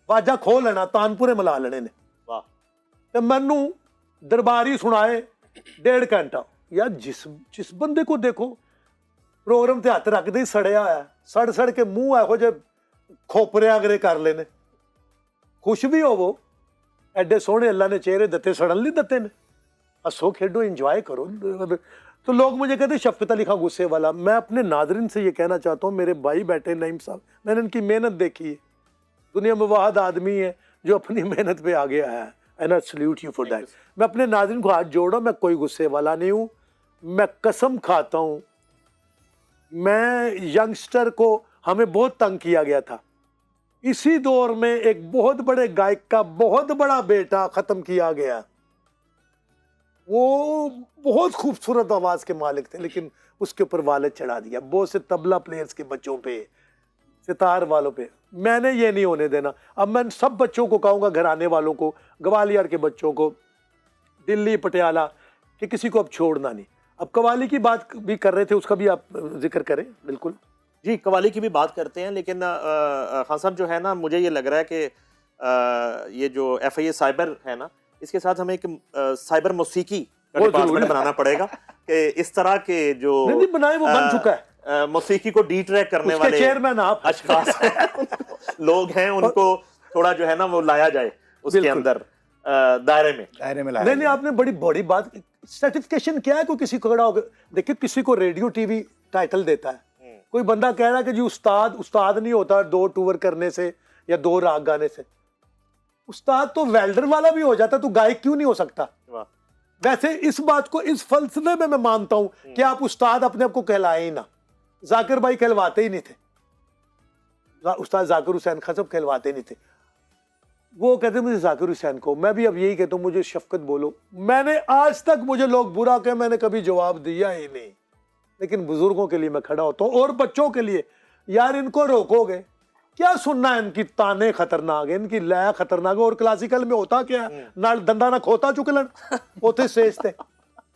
वाजा खो लेना, तानपुरे मिला लेने ने। वाह। तो मैनू दरबारी सुनाए 1.5 घंटा। यार जिस बंदे को देखो प्रोग्राम ते हत्थ रखदे ही सड़िया है, सड़ के मुंह एहो जे खोपरे अगरे कर लेने। खुश भी होवो, एडे सोहने अल्लाह ने चेहरे दिते, सड़न नहीं दिते ने। हसो खेडो, एंजॉय करो। तो लोग मुझे कहते शफकत अली खां गुस्से वाला। मैं अपने नादरिन से ये कहना चाहता हूँ, मेरे भाई बैठे नईम साहब, मैंने इनकी मेहनत देखी है। दुनिया में वाहद आदमी है जो अपनी मेहनत पे आगे आया है, and I salute you for that. मैं अपने नादरिन को हाथ जोड़ रहा हूँ, मैं कोई गुस्से वाला नहीं हूँ। मैं कसम खाता हूँ, मैं यंगस्टर को हमें बहुत तंग किया गया था। इसी दौर में एक बहुत बड़े गायक का बहुत बड़ा बेटा खत्म किया गया। वो बहुत खूबसूरत आवाज के मालिक थे, लेकिन उसके ऊपर वाले चढ़ा दिया बहुत से तबला प्लेयर्स के बच्चों पे, सितार वालों पे। मैंने ये नहीं होने देना। अब मैं सब बच्चों को कहूँगा, घराने वालों को, ग्वालियर के बच्चों को, दिल्ली पटियाला, कि किसी को अब छोड़ना नहीं। अब कवाली की बात भी कर रहे थे, उसका भी आप जिक्र करें। बिल्कुल जी, कवाली की भी बात करते हैं, लेकिन खान साहब जो है ना, मुझे ये लग रहा है कि ये जो FIA साइबर है ना, इसके साथ हमें एक साइबर मौसीकी का डिपार्टमेंट बनाना पड़ेगा कि इस तरह के जो नहीं बनाए, वो बन चुका है। मौसीकी को डिट्रैक करने वाले चेयरमैन आप अशखास लोग हैं, उनको थोड़ा जो है ना वो लाया जाए उसके अंदर दायरे में लाया नहीं, आपने बड़ी बड़ी बात। सर्टिफिकेशन क्या है? कोई किसी को खड़ा होकर देखिए, किसी को रेडियो टीवी टाइटल देता है, कोई बंदा कह रहा है कि जी उस्ताद नहीं होता 2 टूर करने से या 2 राग गाने से। उस्ताद तो वेल्डर वाला भी हो जाता, तो गायक क्यों नहीं हो सकता? वैसे इस बात को, इस फलसफे में मैं मानता हूं कि आप उस्ताद अपने आप को कहलाए ही ना। जाकिर भाई कहलवाते ही नहीं थे, उस्ताद जाकिर हुसैन खान साहब कहलवाते ही नहीं थे। वो कहते मुझे जाकिर हुसैन को, मैं भी अब यही कहता हूँ, मुझे शफकत बोलो। मैंने आज तक, मुझे लोग बुरा कहे, मैंने कभी जवाब दिया ही नहीं। लेकिन बुजुर्गों के लिए मैं खड़ा होता हूँ, और बच्चों के लिए। यार इनको रोकोगे क्या? सुनना है इनकी ताने खतरनाक है, इनकी लय खतरनाक है। और क्लासिकल में होता क्या है? ना दंदा ना खोता चुकलन होते सेजते।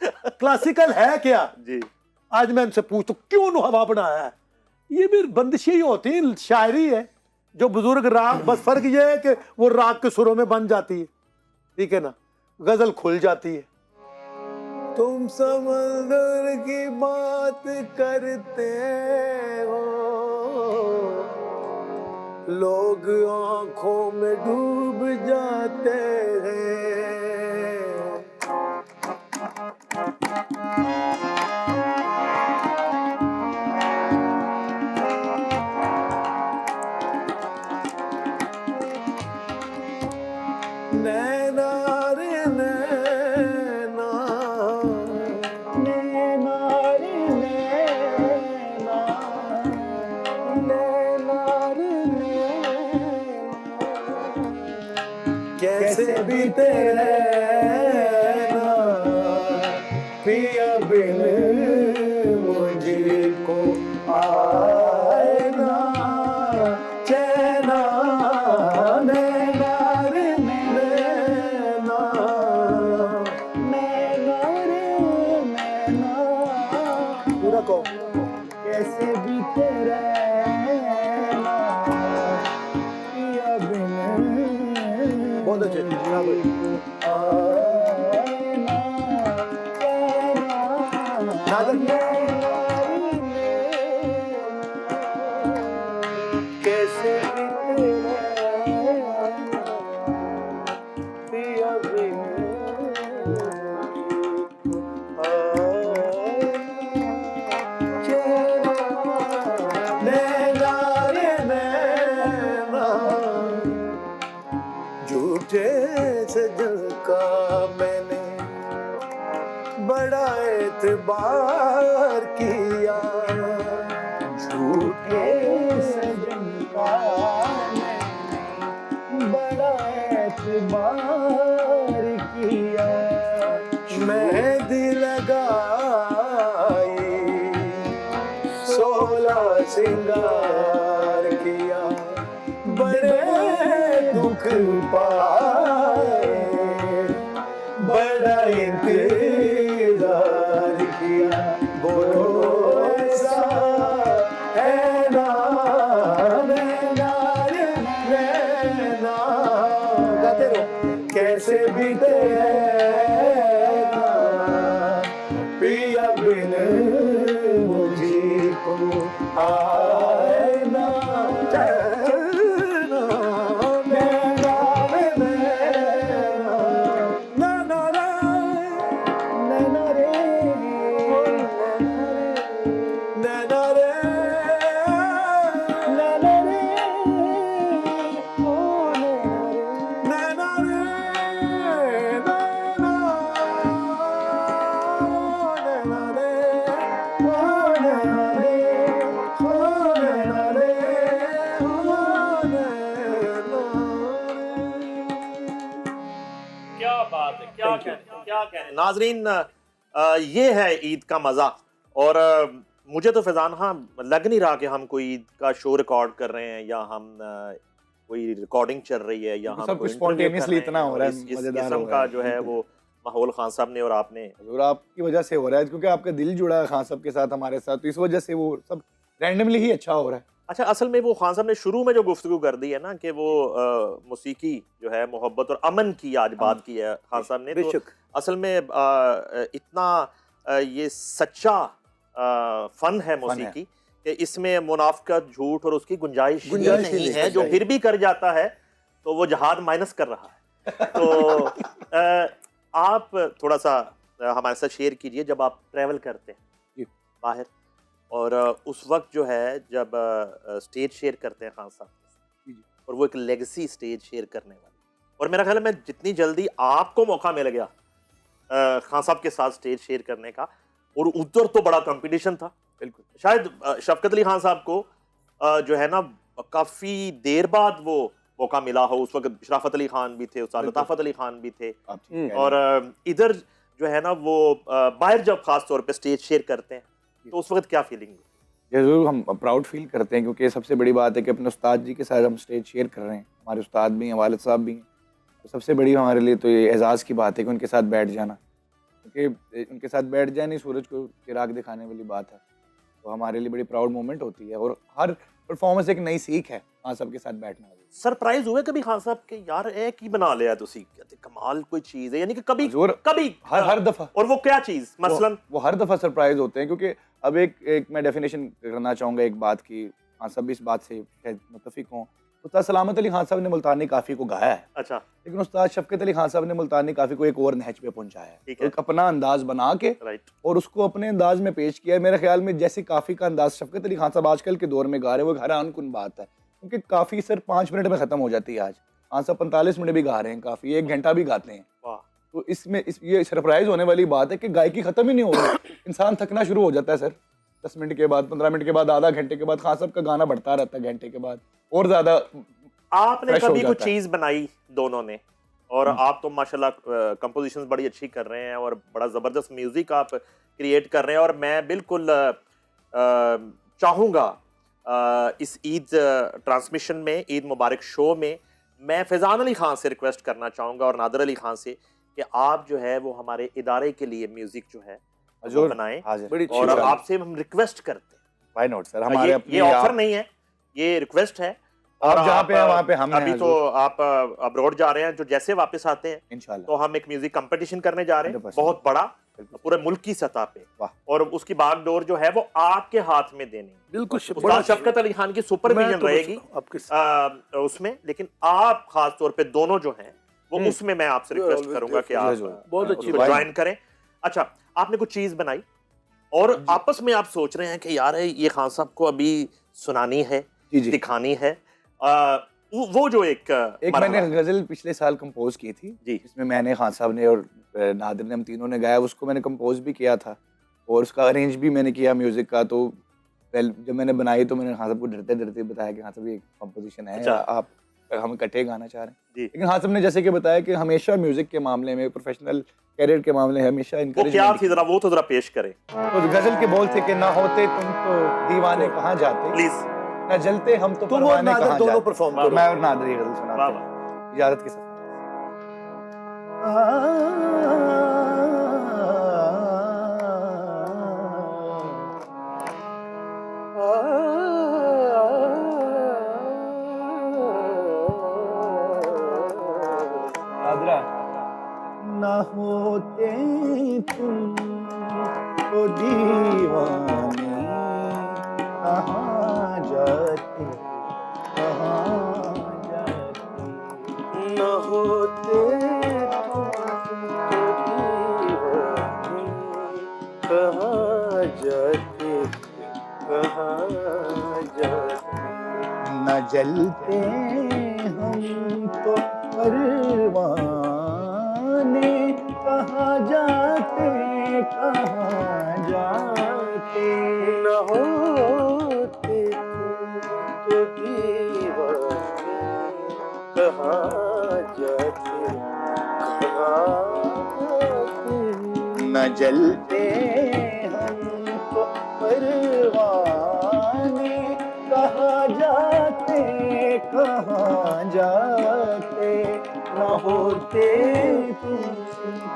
क्लासिकल है क्या जी? आज मैं इनसे पूछता हूँ क्यों नु हवा बनाया है? ये भी बंदिशें ही होती है, शायरी है जो बुजुर्ग राग, बस फर्क ये है कि वो राग के सुरों में बन जाती है, ठीक है ना, गजल खुल जाती है। तुम समंदर की बात करते हो, लोग आंखों में डूब जाते हैं। नैना रे नैना, नैना रे नैना, नैना रे नैना, कैसे बीते रहना पिया बिन मुझको आए ना चैना। नैना रे नैना, नैना रे नैना, पूरा को कैसे बीते रहना पिया बिन। बहुत अच्छे, कैसे पिया बिन नैना रे नैना, झूठे सजन का मैंने बड़ा एतबार किया, झूठे सजन का मैंने बड़ा एतबार किया। मेहंदी लगाई पाए, बड़ा इंतजार किया, बोलो ऐसा है ना, नैना रे नैना, गाते रहो, कैसे बीते नैना, पिया बिन मुझको आए ना चैना, नैना रे नैना, नैना रे, नैना रे, नैना रे, नैना रे, ओ नैना रे, नैना रे, नैना रे, ओ नैना रे, ओ नैना रे। क्या बात है, क्या कहने, क्या कहने। नाजरीन, ये है ईद का मजा। और मुझे तो फैजान हाँ लग नहीं रहा कि हम कोई ईद का शो रिकॉर्ड कर रहे हैं या हम कोई रिकॉर्डिंग चल रही है या हम सब कुछ कोई interview कर spontaneously रहे हैं। इतना हो रहा है, इस मजेदार किस्म हो का रहा है। जो है वो माहौल खान साहब ने और आपने और आपकी वजह से हो रहा है, क्योंकि आपका दिल जुड़ा है खान साहब के साथ, हमारे साथ, तो इस वजह से वो सब रैंडमली ही अच्छा हो रहा है। अच्छा, असल में वो खान साहब ने शुरू में जो गुफ्तगू कर दी है ना कि वो मौसीकी जो है मोहब्बत और अमन की आज बात की है खान साहब ने, तो बेशक। असल में इतना ये सच्चा फन है मौसीकी कि इसमें मुनाफकत, झूठ और उसकी गुंजाइश ही गुंजाइश ही नहीं नहीं, है। जो सही। फिर भी कर जाता है तो वो जहाद माइनस कर रहा है। तो आप थोड़ा सा हमारे साथ शेयर कीजिए, जब आप ट्रैवल करते हैं जी। बाहर और उस वक्त जो है जब स्टेज शेयर करते हैं खान साहब के साथ, और वो एक लेगेसी स्टेज शेयर करने वाली, और मेरा ख्याल है मैं जितनी जल्दी आपको मौका मिल गया खान साहब के साथ स्टेज शेयर करने का, और उधर तो बड़ा कंपटीशन था। बिल्कुल। शायद शफकत अली खान साहब को जो है ना काफी देर बाद वो मौका मिला हो। उस वक्त शराफत अली खान भी थे, उस्ताद बिल्कुल। लताफत अली खान भी थे, आप ठीक कह रहे हैं। और इधर जो है ना वो बाहर जब खास तौर पे स्टेज शेयर करते हैं तो उस वक्त क्या फीलिंग हुई? जरूर हम प्राउड फील करते हैं, क्योंकि सबसे बड़ी बात है कि अपने उस्ताद जी के साथ हम स्टेज शेयर कर रहे हैं। हमारे उस्ताद भी हैं, वालिद साहब भी हैं, तो सबसे बड़ी हमारे लिए तो ये एजाज़ की बात है कि उनके साथ बैठ जाना, क्योंकि उनके साथ बैठ जाए नहीं सूरज को चिराग दिखाने वाली बात है। तो हमारे लिए बड़ी प्राउड मोमेंट होती है, और हर परफॉर्मेंस एक नई सीख है खान साहब के साथ बैठना। सरप्राइज हुए कभी खान साहब के, यार एक ही बना लिया तुसी, कमाल कोई चीज है, यानी कि कभी हजूर, कभी हर दफा, और वो क्या चीज मसलन? वो हर दफा सरप्राइज होते हैं, क्योंकि अब एक मैं डेफिनेशन करना चाहूँगा एक बात की, खान साहब भी इस बात से शायद मुत्तफिक हों। उस्ताद सलामत अली खान साहब ने मुल्तानी काफ़ी को गाया है, अच्छा, लेकिन उस्ताद शफकत अली खान साहब ने मुल्तानी काफ़ी को एक और नहज पे पहुंचाया है। ठीक है। एक अपना अंदाज बना के राइट। और उसको अपने अंदाज में पेश किया है। मेरे ख्याल में जैसे काफ़ी का अंदाज शफकत अली खान साहब आजकल के दौर में गा रहे हैं, वो हैरान कुन बात है, क्योंकि काफ़ी सर 5 मिनट में ख़त्म हो जाती है। आज खान साहब 45 मिनट भी गा रहे हैं, काफ़ी 1 घंटा भी गाते हैं। वाह। तो इसमें ये सरप्राइज होने वाली बात है कि गायकी खत्म ही नहीं हो रही। इंसान थकना शुरू हो जाता है सर, 10 मिनट के बाद, 15 मिनट के बाद, आधा घंटे के बाद खान साहब का गाना बढ़ता रहता है, घंटे के बाद और ज्यादा। आपने फ्रेश हो कभी कुछ जाता है। चीज बनाई दोनों ने, और आप तो माशाल्लाह कंपोजिशंस बड़ी अच्छी कर रहे हैं और बड़ा जबरदस्त म्यूजिक आप क्रिएट कर रहे हैं, और मैं बिल्कुल चाहूँगा इस ईद ट्रांसमिशन में, ईद मुबारक शो में, मैं फैजान अली खान से रिक्वेस्ट करना चाहूँगा और नादर अली खान से कि आप जो है वो हमारे इदारे के लिए म्यूजिक जो है वो हजूर, बनाएं, हाजिर। बड़ी अच्छी और बात। आपसे हम रिक्वेस्ट करते हैं। व्हाई नॉट सर, हमारे ये अपने ऑफर नहीं है, ये रिक्वेस्ट है। आप जहाँ पे हैं वहाँ पे हम हैं, अभी तो आप अब्रॉड जा रहे हैं, जो जैसे वापस आते हैं इंशाल्लाह। तो हम एक म्यूजिक कंपटीशन करने जा रहे हैं 100%। बहुत बड़ा, बिल्कुल। पूरे मुल्क की सतह पे, वाह। और उसकी बागडोर जो है वो आपके हाथ में देनी है। बिल्कुल उस्ताद शफकत अली खान की सुपरविजन रहेगी आपके उसमें, लेकिन आप खास तौर पे दोनों जो हैं वो उसमें मैं आपसे रिक्वेस्ट always करूंगा कि आप जरूर। बहुत अच्छी उसको बात। ज्वाइन करें। अच्छा, आपने कुछ चीज बनाई और आपस में आप सोच रहे हैं कि यार ये खान साहब को अभी सुनानी है, जी जी। दिखानी है, वो जो एक मैंने मरहला। गजल पिछले साल कंपोज की थी जी। जिसमें मैंने, खान साहब ने और नादिर ने, हम तीनों ने गाया। उसको मैंने कंपोज भी किया था और उसका अरेंज भी मैंने किया म्यूजिक का। तो जब मैंने बनाई तो मैंने खान साहब को डरते डरते बताया कि खान साहब ये कंपोजिशन है, अच्छा। आप हम इकट्ठे गाना चाह रहे हैं। जी। लेकिन खान साहब ने जैसे कि बताया कि हमेशा म्यूजिक के मामले में, प्रोफेशनल कैरियर के मामले में हमेशा वो इनकरेज। क्या थी, जरा वो तो जरा पेश करें तो गजल के बोल थे कि ना होते तुम तो दीवाने कहाँ जाते, प्लीज। ना जलते हम तो तुम और परवाने नादिर कहाँ दोनों जाते। परफॉर्म करो। मैं और नादिर ये गजल वाह सुनाते हैं। वाह। इजाज़त के साथ। आदरा ना होते तुम तो दीवाने कहाँ जाते कहाँ जाते न होते तुम तो दीवाने कहाँ जाते कहाँ जाते न जलते हम तो परवाने कहाँ जाते कहाँ जाते न होते तुम तो दीवाने कहाँ जाते कहाँ जाते न जलते हम तो परवाने कहाँ जाते कहाँ जाते न होते तुम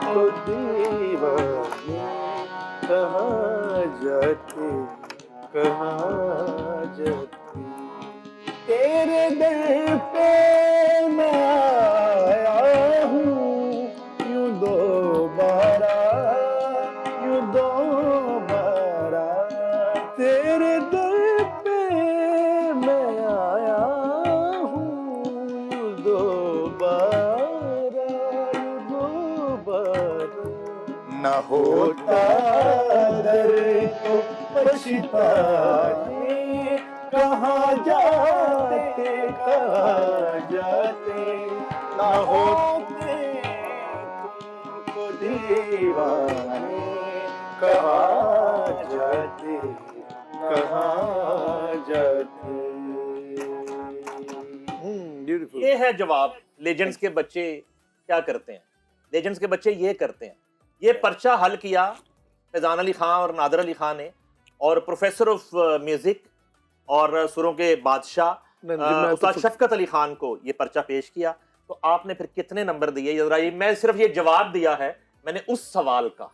तो दीवाने कहाँ जाते कहाँ जाते तेरे दर पे मैं आया हूँ यूं दोबारा तेरे दर पे मैं आया हूँ दोबारा न होता दर तो पछताने कहाँ जाते न होते तुमको दीवाने कहाँ जाते कहाँ जाते। ब्यूटीफुल। ये है जवाब। लेजेंड्स के बच्चे क्या करते हैं? लेजेंड्स के बच्चे ये करते हैं। ये पर्चा हल किया फैजान अली खान और नादिर अली खान ने, और प्रोफेसर ऑफ म्यूजिक और सुरों के बादशाह उस्ताद शफकत अली खान को ये पर्चा पेश किया। तो आपने फिर कितने नंबर दिए? जरा ये मैं सिर्फ ये जवाब दिया है मैंने उस सवाल का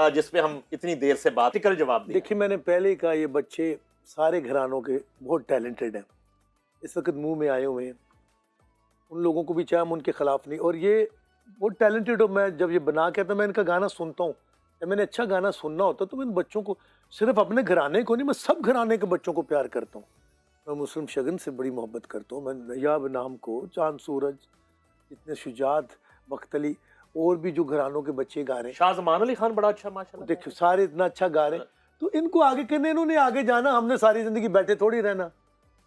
जिसपे हम इतनी देर से बात कर जवाब दिया। देखिए, मैंने पहले ही कहा, ये बच्चे सारे घरानों के बहुत टैलेंटेड हैं, इस वक्त मुंह में आए हुए हैं। उन लोगों को भी चाहे हम उनके खिलाफ नहीं, और ये बहुत टैलेंटेड हो। मैं जब ये बना के आता मैं इनका गाना सुनता हूँ, जब मैंने अच्छा गाना सुनना होता तो मैं इन बच्चों को, सिर्फ अपने घराने को नहीं, मैं सब घराने के बच्चों को प्यार करता हूँ। मैं मुस्लिम शगन से बड़ी मोहब्बत करता हूँ, मैं नयाब नाम को, चांद सूरज, इतने शुजात, बख्तली, और भी जो घरानों के बच्चे गा रहे हैं, शाहजमान अली खान बड़ा अच्छा माशाल्लाह। देखो सारे इतना अच्छा गा रहे हैं, तो इनको आगे करने, इन्होंने आगे जाना, हमने सारी जिंदगी बैठे थोड़ी रहना।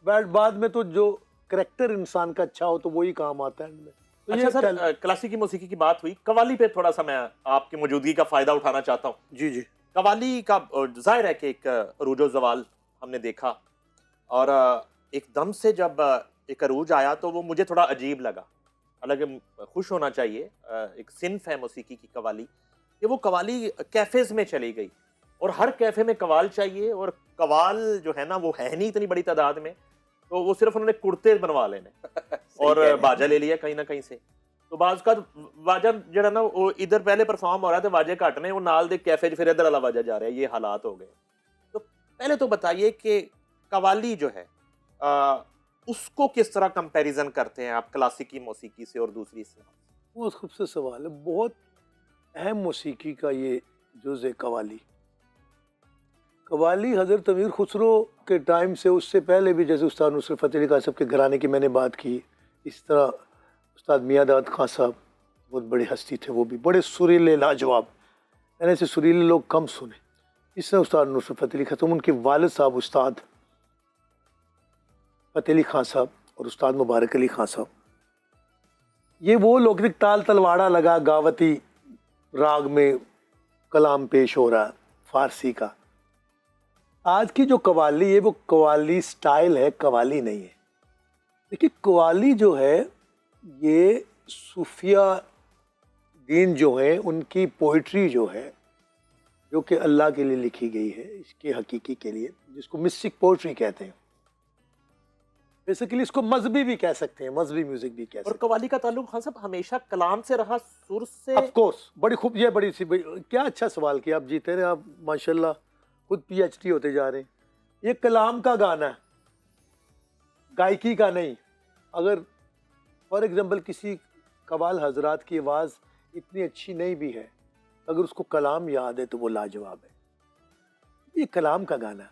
बाद में तो जो करैक्टर इंसान का अच्छा हो तो वही काम आता है इनमें। तो अच्छा ये सर, क्लासिकी मौसीकी की बात हुई, कवाली पे थोड़ा सा मैं आपकी मौजूदगी का फायदा उठाना चाहता हूँ। जी जी। कवाली का जाहिर है कि एक अरूजो जवाल हमने देखा, और एकदम से जब एक अरूज आया तो वो मुझे थोड़ा अजीब लगा। हालांकि खुश होना चाहिए, एक सिन्फ है मौसीकी की कवाली, कि वो कवाली कैफेज में चली गई, और हर कैफे में कवाल चाहिए, और कवाल जो है ना वो है नहीं इतनी बड़ी तादाद में, तो वो सिर्फ उन्होंने कुर्ते बनवा लेने और बाजा ले लिया कहीं ना कहीं से। तो बाज का वाजा जरा ना वो इधर पहले परफॉर्म हो रहा था, वाजे घट ने, वो नाल दे कैफे फिर इधर वाला वाजा जा रहा है, ये हालात हो गए। तो पहले तो बताइए कि कवाली जो है उसको किस तरह कंपैरिजन करते हैं आप क्लासिकी मौसीकी से और दूसरी से? बहुत खूबसूरत सवाल है, बहुत अहम मौसीकी का ये जुज़ है कवाली। कवाली हज़रत अमीर खुसरो के टाइम से, उससे पहले भी, जैसे उस्ताद नुसरत फ़तेह अली खान साहब के घराने की मैंने बात की, इस तरह उस्ताद मियां दाद खान साहब बहुत बड़े हस्ती थे, वो भी बड़े सुरीले लाजवाब, मैंने ऐसे सुरीले लोग कम सुने। इस तरह उस्ताद नुसरत फ़तेह अली खान साहब, उनके वालिद साहब उस्ताद फ़तेह अली खान साहब और उस्ताद मुबारक अली खान साहब, ये वो लोग थे। ताल तलवाड़ा लगा, गावती राग में कलाम पेश हो रहा है फ़ारसी का। आज की जो कवाली है वो कवाली स्टाइल है, कवाली नहीं है। देखिए, कवाली जो है ये सूफिया दीन जो है उनकी पोइट्री जो है, जो कि अल्लाह के लिए लिखी गई है, इसके हकीकी के लिए, जिसको मिस्टिक पोइट्री कहते हैं। बेसिकली इसको मजहबी भी कह सकते हैं, मजहबी म्यूजिक भी कह और सकते कवाली का ताल्लुक खान साहब हमेशा कलाम से रहा, सुर से? हैं। ऑफ कोर्स, बड़ी खूब, ये बड़ी सी क्या अच्छा सवाल किया आप, जीते रहे आप माशाल्लाह, खुद PhD होते जा रहे हैं। ये कलाम का गाना है, गायकी का नहीं। अगर फॉर एग्जांपल किसी कवाल हजरात की आवाज़ इतनी अच्छी नहीं भी है, अगर उसको कलाम याद है तो वो लाजवाब है। ये कलाम का गाना है।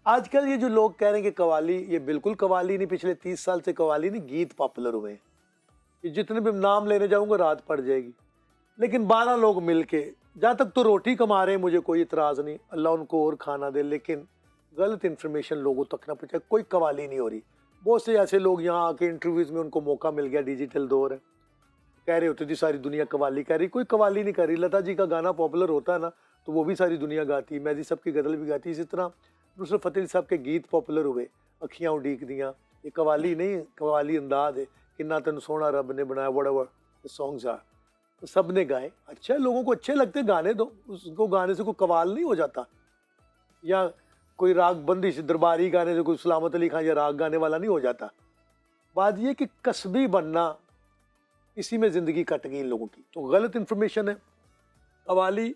आजकल ये जो लोग कह रहे हैं कि कवाली, ये बिल्कुल कवाली नहीं, पिछले 30 साल से कवाली नहीं, गीत पॉपुलर हुए हैं। ये जितने भी नाम लेने जाऊंगा रात पड़ जाएगी, लेकिन 12 लोग मिलके जहाँ तक तो रोटी कमा रहे हैं, मुझे कोई इतराज़ नहीं, अल्लाह उनको और खाना दे, लेकिन गलत इन्फॉर्मेशन लोगों तक ना पहुंचाए। कोई कवाली नहीं हो रही। बहुत से ऐसे लोग यहाँ आके इंटरव्यूज़ में उनको मौका मिल गया, डिजिटल दौर है, कह रहे होते थी सारी दुनिया कवाली कर रही, कोई कवाली नहीं कर रही। लता जी का गाना पॉपुलर होता है ना, तो वो भी सारी दुनिया गाती, मेहदी साहब की गज़ल भी गाती। इसी तरह नुसरत फ़तेह अली साहब के गीत पॉपुलर हुए, अखियाँ उड़ीक दियाँ, ये कवाली नहीं, कवाली अंदाज है। किन्ना तेन सोना रब ने बनाया, व्हाटएवर द सॉन्ग्स आर, तो सब ने गाए। अच्छा, लोगों को अच्छे लगते गाने दो, उसको गाने से कोई कवाल नहीं हो जाता, या कोई राग बंदिश दरबारी गाने से कोई सलामत अली खान या राग गाने वाला नहीं हो जाता। बात ये कि कस्बी बनना, इसी में ज़िंदगी कट गई इन लोगों की। तो गलत इन्फॉर्मेशन है। कवाली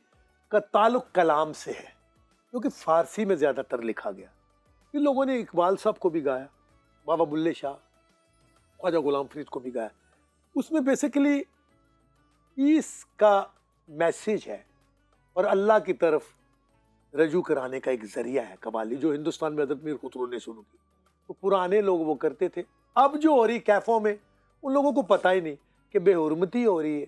का ताल्लुक कलाम से है, क्योंकि फ़ारसी में ज़्यादातर लिखा गया। इन लोगों ने इकबाल साहब को भी गाया, बाबा बुल्ले शाह, ख्वाजा गुलाम फरीद को भी गाया। उसमें बेसिकली इसका मैसेज है और अल्लाह की तरफ रजू कराने का एक ज़रिया है कवाली, जो हिंदुस्तान में हज़रत मीर खुसरो ने शुरू की। तो पुराने लोग वो करते थे। अब जो हो रही कैफ़ों में, उन लोगों को पता ही नहीं कि बेहुरमती हो रही है,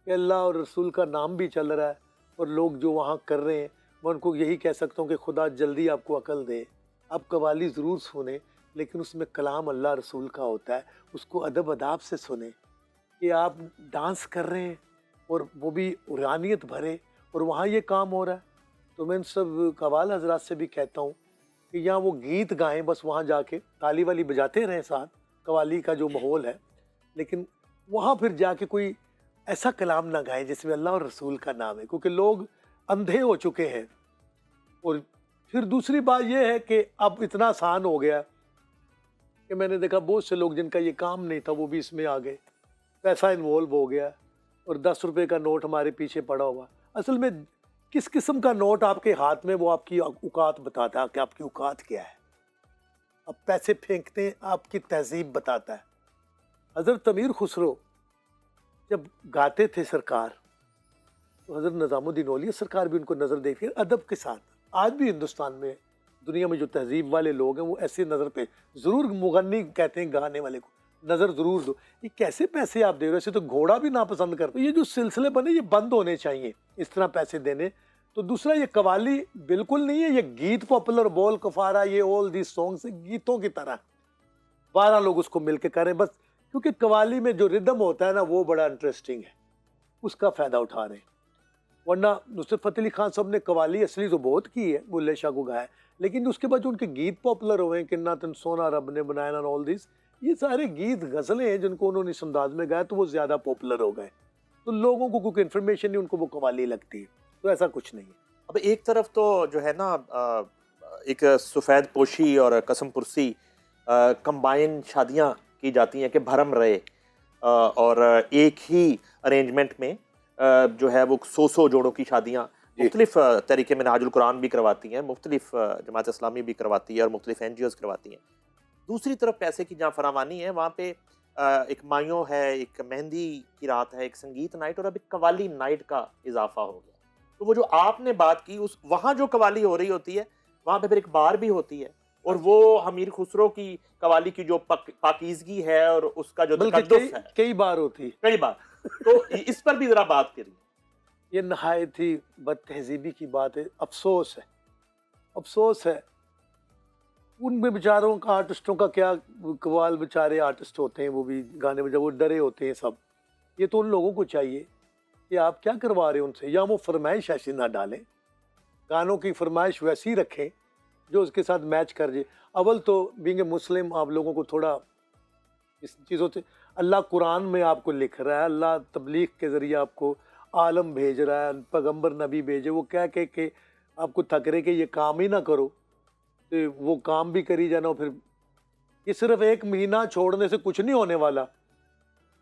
कि अल्लाह और रसूल का नाम भी चल रहा है, और लोग जो वहाँ कर रहे हैं, मैं उनको यही कह सकता हूँ कि खुदा जल्दी आपको अकल दे। आप कवाली ज़रूर सुने, लेकिन उसमें कलाम अल्लाह रसूल का होता है, उसको अदब अदाब से सुने। कि आप डांस कर रहे हैं और वो भी रूहानियत भरे, और वहाँ ये काम हो रहा है। तो मैं इन सब कवाल हजरात से भी कहता हूँ कि यहाँ वो गीत गाएं, बस वहाँ जाके ताली वाली बजाते रहें साथ, कवाली का जो माहौल है, लेकिन वहाँ फिर जाके कोई ऐसा कलाम ना गाएं जिसमें अल्लाह और रसूल का नाम है, क्योंकि लोग अंधे हो चुके हैं। और फिर दूसरी बात यह है कि अब इतना आसान हो गया कि मैंने देखा बहुत से लोग जिनका ये काम नहीं था वो भी इसमें आ गए, पैसा इन्वॉल्व हो गया, और 10 रुपए का नोट हमारे पीछे पड़ा हुआ। असल में किस किस्म का नोट आपके हाथ में, वो आपकी औकात बताता है कि आपकी औकात क्या है। अब पैसे फेंकते हैं, आपकी तहजीब बताता है। हज़रत अमीर खुसरो जब गाते थे सरकार, तो हज़रत निज़ामुद्दीन औलिया सरकार भी उनको नज़र देखती है अदब के साथ। आज भी हिंदुस्तान में, दुनिया में जो तहजीब वाले लोग हैं, वो ऐसे नज़र पे ज़रूर, मुगन्नी कहते हैं गाने वाले को, नज़र ज़रूर दो। ये कैसे पैसे आप दे रहे हो, ऐसे तो घोड़ा भी नापसंद करते। ये जो सिलसिले बने, ये बंद होने चाहिए, इस तरह पैसे देने। तो दूसरा, ये कवाली बिल्कुल नहीं है, ये गीत पॉपुलर, बोल कफारा, ये ऑल दीज सॉन्ग्स गीतों की तरह 12 लोग उसको मिलके करें बस, क्योंकि कवाली में जो रिदम होता है ना, वो बड़ा इंटरेस्टिंग है, उसका फ़ायदा उठा रहे हैं। वरना नुसरत फ़तेह अली खान साहब ने कवाली असली तो बहुत की है, बुल्ले शाह को गाया, लेकिन उसके बाद जो उनके गीत पॉपुलर हुए हैं, किन्ना तन सोना रब ने बनाया ना, ऑल दिस, ये सारे गीत गज़लें हैं जिनको उन्होंने इस अंदाज में गाया, तो वो ज़्यादा पॉपुलर हो गए। तो लोगों को कोई इन्फॉर्मेशन नहीं, उनको वो कवाली लगती है। तो ऐसा कुछ नहीं है। अब एक तरफ तो जो है ना, एक सफ़ेद पोशी और कसम पुरसी कंबाइन शादियाँ की जाती हैं कि भरम रहे, और एक ही अरेंजमेंट में जो है वो 100 जोड़ों की शादियाँ मुख्तलिफ तरीके में नाजुल कुरान भी करवाती हैं, मुख्तलिफ जमात इस्लामी भी करवाती है और मुख्तलिफ NGOs करवाती हैं। दूसरी तरफ पैसे की जहाँ फरावानी है, वहाँ पे एक मायों है, एक मेहंदी की रात है, एक संगीत नाइट, और अब एक कवाली नाइट का इजाफा हो गया। तो वो जो आपने बात की, उस वहाँ जो कवाली हो रही होती है, वहाँ पे फिर एक बार भी होती है, और वो अमीर खुसरो की कवाली की जो पाकीज़गी है और उसका जो तकद्दुस है, कई बार होती है, कई बार। तो इस पर भी जरा बात करिए। ये नहायत ही बदतहजीबी की बात है। अफसोस है, अफसोस है उनमें बेचारों का, आर्टिस्टों का क्या कवाल, बेचारे आर्टिस्ट होते हैं, वो भी गाने में जब वो डरे होते हैं सब। ये तो उन लोगों को चाहिए कि आप क्या करवा रहे हो उनसे, या वो फरमाइश ऐसी ना डालें, गानों की फरमाइश वैसी रखें जो उसके साथ मैच कर जाए। अव्वल तो बीइंग ए मुस्लिम, आप लोगों को थोड़ा इस चीज़ों से, अल्लाह कुरान में आपको लिख रहा है, अल्लाह तबलीग के ज़रिए आपको आलम भेज रहा है, पैगंबर नबी भेजे, वो कह के आपको थक रहे कि ये काम ही ना करो, तो वो काम भी करी जाना, फिर कि सिर्फ एक महीना छोड़ने से कुछ नहीं होने वाला।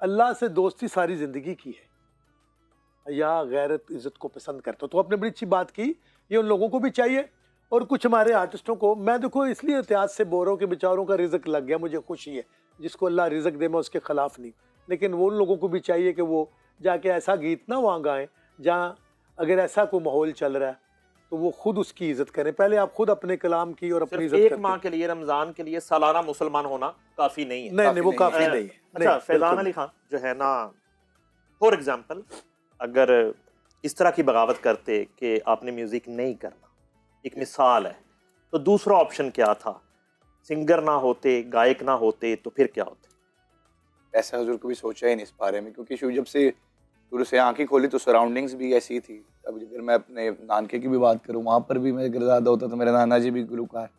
अल्लाह से दोस्ती सारी जिंदगी की है। या गैरत इज्जत को पसंद करता तो आपने बड़ी अच्छी बात की, ये उन लोगों को भी चाहिए। और कुछ हमारे आर्टिस्टों को, मैं देखो इसलिए एहतियात से बोल रहा हूँ कि बेचारों का रिज़्क लग गया, मुझे खुशी है। जिसको अल्लाह रिज़्क दे मैं उसके खिलाफ नहीं, लेकिन वो उन लोगों को भी चाहिए कि वो जाके ऐसा गीत ना वहाँ गाएं जहाँ अगर ऐसा कोई माहौल चल रहा है तो वो खुद उसकी इज्जत करें। पहले आप खुद अपने कलाम की और अपनी सिर्फ इज्जत एक करते माह के लिए, रमजान के लिए सालाना मुसलमान होना काफी नहीं है। नहीं नहीं, वो नहीं काफी है। नहीं है। अच्छा, नहीं, फैजान बिल्कुल अली खान जो है ना, फॉर एग्जांपल अगर इस तरह की बगावत करते कि आपने म्यूजिक नहीं करना, एक मिसाल है, तो दूसरा ऑप्शन क्या था? सिंगर ना होते, गायक ना होते, तो फिर क्या होते? ऐसा हजूर कभी सोचा ही नहीं इस बारे में, क्योंकि जब से शुरू से आंखें खोली तो सराउंडिंग्स भी ऐसी थी। अब अगर मैं अपने नानके की भी बात करूँ, वहाँ पर भी मैं गिरदादा होता था, मेरे नाना जी भी गुलकार,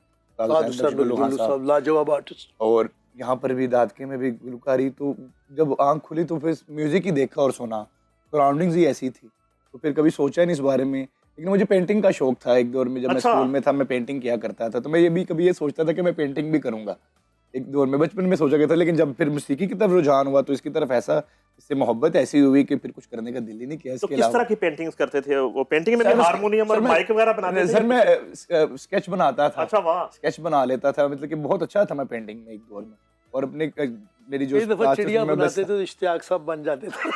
लाजवाब आर्टिस्ट। और यहाँ पर भी दादके में भी गुलकारी। तो जब आंख खुली तो फिर म्यूजिक ही देखा और सुना, सराउंडिंग्स ही ऐसी थी, तो फिर कभी सोचा ही नहीं इस बारे में। लेकिन मुझे पेंटिंग का शौक था एक दौर में, जब मैं अच्छा। स्कूल में था मैं पेंटिंग किया करता था, तो मैं ये भी कभी ये सोचता था कि मैं पेंटिंग भी करूंगा एक दौर में, बचपन में सोचा गया था। लेकिन जब फिर मौसीकी की तरफ रुझान हुआ तो इसकी तरफ ऐसा, इससे मोहब्बत ऐसी हुई कि फिर कुछ करने का दिल ही नहीं किया तो इसके किस अलावा। तरह की पेंटिंग्स करते थे? वो पेंटिंग में सर, भी हारमोनियम और सर, मैं- माइक वगैरह बनाते थे? सर मैं स्केच बनाता था। अच्छा, वाह। स्केच बना लेता था, मतलब कि बहुत अच्छा था मैं पेंटिंग में एक दौर में। और अपने मेरी जो कई दफा क्लास चिड़िया में मैं बनाते थे तो इश्तियाक साहब बन जाते थे।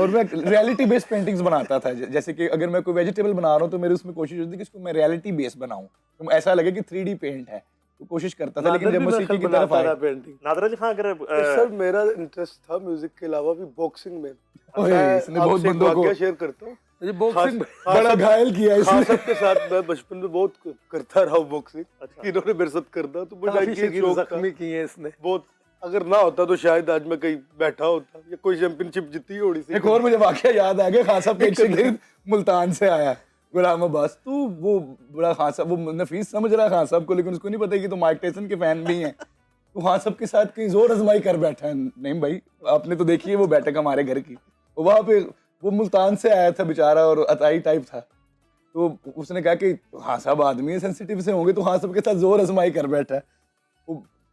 और मैं रियलिटी बेस्ड पेंटिंग्स बनाता था। जैसे कि अगर मैं कोई वेजिटेबल बना रहा हूँ तो मेरी उसमें कोशिश होती थी कि इसको मैं रियलिटी बेस्ड बनाऊं, तो ऐसा लगे कि 3D पेंट है, तो कोशिश करता था। लेकिन जब मौसीकी की तरफ आया, पेंटिंग नादर अली खान, अगर सर मेरा इंटरेस्ट था म्यूजिक के अलावा भी बॉक्सिंग में। ओए, मैं इसने बहुत आपसे एक बंदों को वाकया शेयर करता हूँ। बॉक्सिंग बड़ा घायल किया खान इसने। साहब के साथ मैं बचपन में बहुत करता रहा हूँ बॉक्सिंग। अच्छा। इन्होंने मेरे साथ करता तो मुझे काफी ये शकील शौक था जख्मी किए हैं इसने। बहुत। अगर ना होता तो शायद आज मैं कहीं बैठा होता या कोई चैंपियनशिप जीती होड़ी सी। एक और मुझे वाकया याद आ गया, खान साहब के एक शागिर्द मुल्तान से आया, गुलाम अब्बास। तो वो बड़ा खान साहब, वो नफीस समझ रहा है खान साहब को, लेकिन उसको नहीं पता कि तो माइक टायसन के फैन भी हैं। तो खान साहब के साथ कहीं जोर आजमाई कर बैठा है। नहीं भाई, आपने तो देखी है वो बैठक हमारे घर की, वहाँ पे वो मुल्तान से आया था बेचारा और अताई टाइप था। तो उसने कहा कि हाँ साहब आदमी सेंसिटिव से होंगे, तो हाँ साहब के साथ जोर आजमाई कर बैठा है।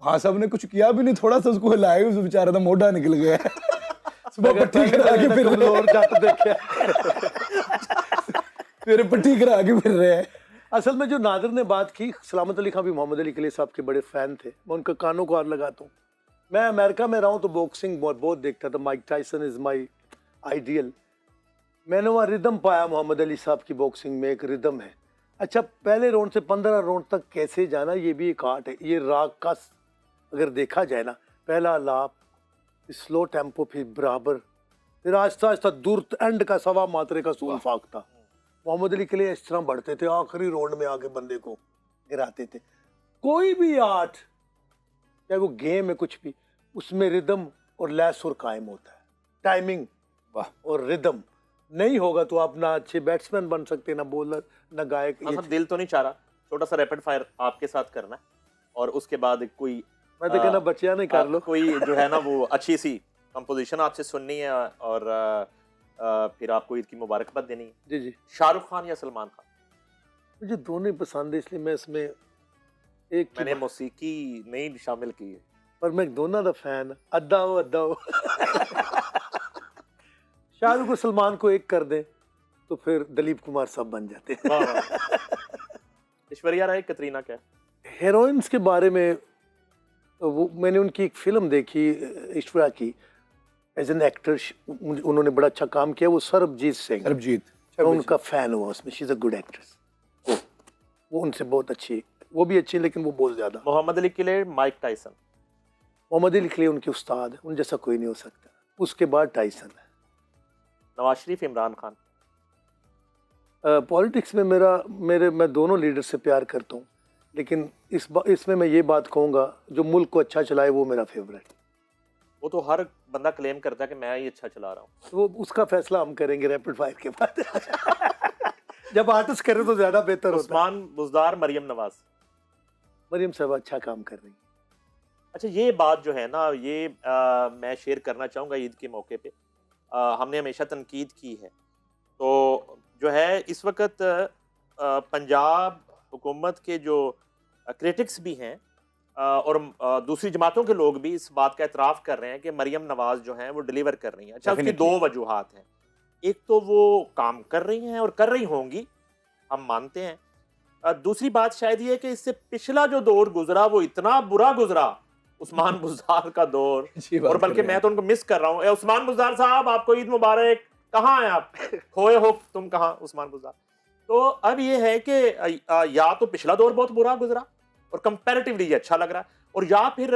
हाँ साहब ने कुछ किया भी नहीं, थोड़ा सा उसको हिलाया, उस बेचारा था मोटा निकल गया। सुबह पट्टी करा के फिर रहे और जाते देखे। फिर पट्टी करा के फिर रहे हैं। असल में जो नादिर ने बात की, सलामत अली खान भी मोहम्मद अली के लिए साहब के बड़े फैन थे। मैं उनका कानों को हार लगाता हूँ। मैं अमेरिका में रहा हूँ तो बॉक्सिंग बहुत देखता था। Mike Tyson is my ideal. मैंने वहाँ रिदम पाया मोहम्मद अली साहब की बॉक्सिंग में, एक रिदम है। अच्छा, पहले राउंड से 15 राउंड तक कैसे जाना, ये भी एक आर्ट है। ये राग का अगर देखा जाए ना, पहला लाप, स्लो टेम्पो, फिर बराबर, फिर आहिस्ता आहिस्ता दूर एंड का सवा मात्रे का सूल फाक था। मोहम्मद अली के लिए इस तरह बढ़ते थे, आखिरी राउंड में आके बंदे को गिराते थे। कोई भी आर्ट, चाहे वो गेम है कुछ भी, उसमें रिदम और लैस और कायम होता है। टाइमिंग और रिदम नहीं होगा तो आप ना अच्छे बैट्समैन बन सकते, ना बॉलर, ना गायक। हाँ, दिल तो नहीं चाह रहा छोटा सा रैपिड फायर आपके साथ करना है, और उसके बाद कोई मैं तो कहना बच्चियां नहीं कर लो। कोई जो है ना वो अच्छी सी कंपोजिशन आपसे सुननी है, और फिर आपको ईद की मुबारकबाद देनी है। जी जी, शाहरुख खान या सलमान खान? मुझे दोनों ही पसंद है, इसलिए मैं इसमें एक की मैंने मौसीकी नहीं शामिल की है। पर मैं दोनों का फैन, अद्दा हो। शाहरुख और सलमान को एक कर दें तो फिर दिलीप कुमार साहब बन जाते हैं। वाह, वाह। ऐश्वर्या राय, कतरीना कैफ? हीरोइंस के बारे में, वो मैंने उनकी एक फिल्म देखी ऐश्वर्या की, एज एन एक्टर उन्होंने बड़ा अच्छा काम किया। वो सरबजीत सिंह, सरबजीत, मैं उनका फैन हुआ उसमें। She is a good actress. वो उनसे बहुत अच्छी, वो भी अच्छी, लेकिन वो बहुत ज्यादा। मोहम्मद अली के लिए माइक टायसन? मोहम्मद अली के लिए उनके उस्ताद, उन जैसा कोई नहीं हो सकता। उसके बाद टाइसन है। नवाज शरीफ, इमरान खान? पॉलिटिक्स में मैं दोनों लीडर से प्यार करता हूँ, लेकिन इसमें मैं ये बात कहूँगा, जो मुल्क को अच्छा चलाए वो मेरा फेवरेट। वो तो हर बंदा क्लेम करता है कि मैं ही अच्छा चला रहा हूँ। तो वो उसका फैसला हम करेंगे रैपिड फायर के बाद। जब आर्टिस्ट करे तो ज्यादा बेहतर होता है। उस्मान बुज़दार, मरियम नवाज? मरियम साहब अच्छा काम कर रही है। अच्छा, ये बात जो है ना, ये मैं शेयर करना चाहूँगा ईद के मौके पे। हमने हमेशा तनकीद की है, तो जो है इस वक्त पंजाब हुकूमत के जो क्रिटिक्स भी हैं, और दूसरी जमातों के लोग भी इस बात का एतराफ़ कर रहे हैं कि मरियम नवाज जो हैं वो डिलीवर कर रही हैं। अच्छा, उसकी दो वजूहात हैं। एक तो वो काम कर रही हैं और कर रही होंगी, हम मानते हैं। दूसरी बात शायद ये है कि इससे पिछला जो दौर गुजरा वो इतना बुरा गुजरा, उस्मान बुज़दार का दौर, और बल्कि मैं तो उनको मिस कर रहा हूँ। उस्मान बुज़दार साहब, आपको ईद मुबारक। कहाँ हैं आप? खोए हो तुम कहाँ, उस्मान बुज़दार? तो अब ये है कि या तो पिछला दौर बहुत बुरा गुजरा और कंपैरेटिवली ये अच्छा लग रहा है, और या फिर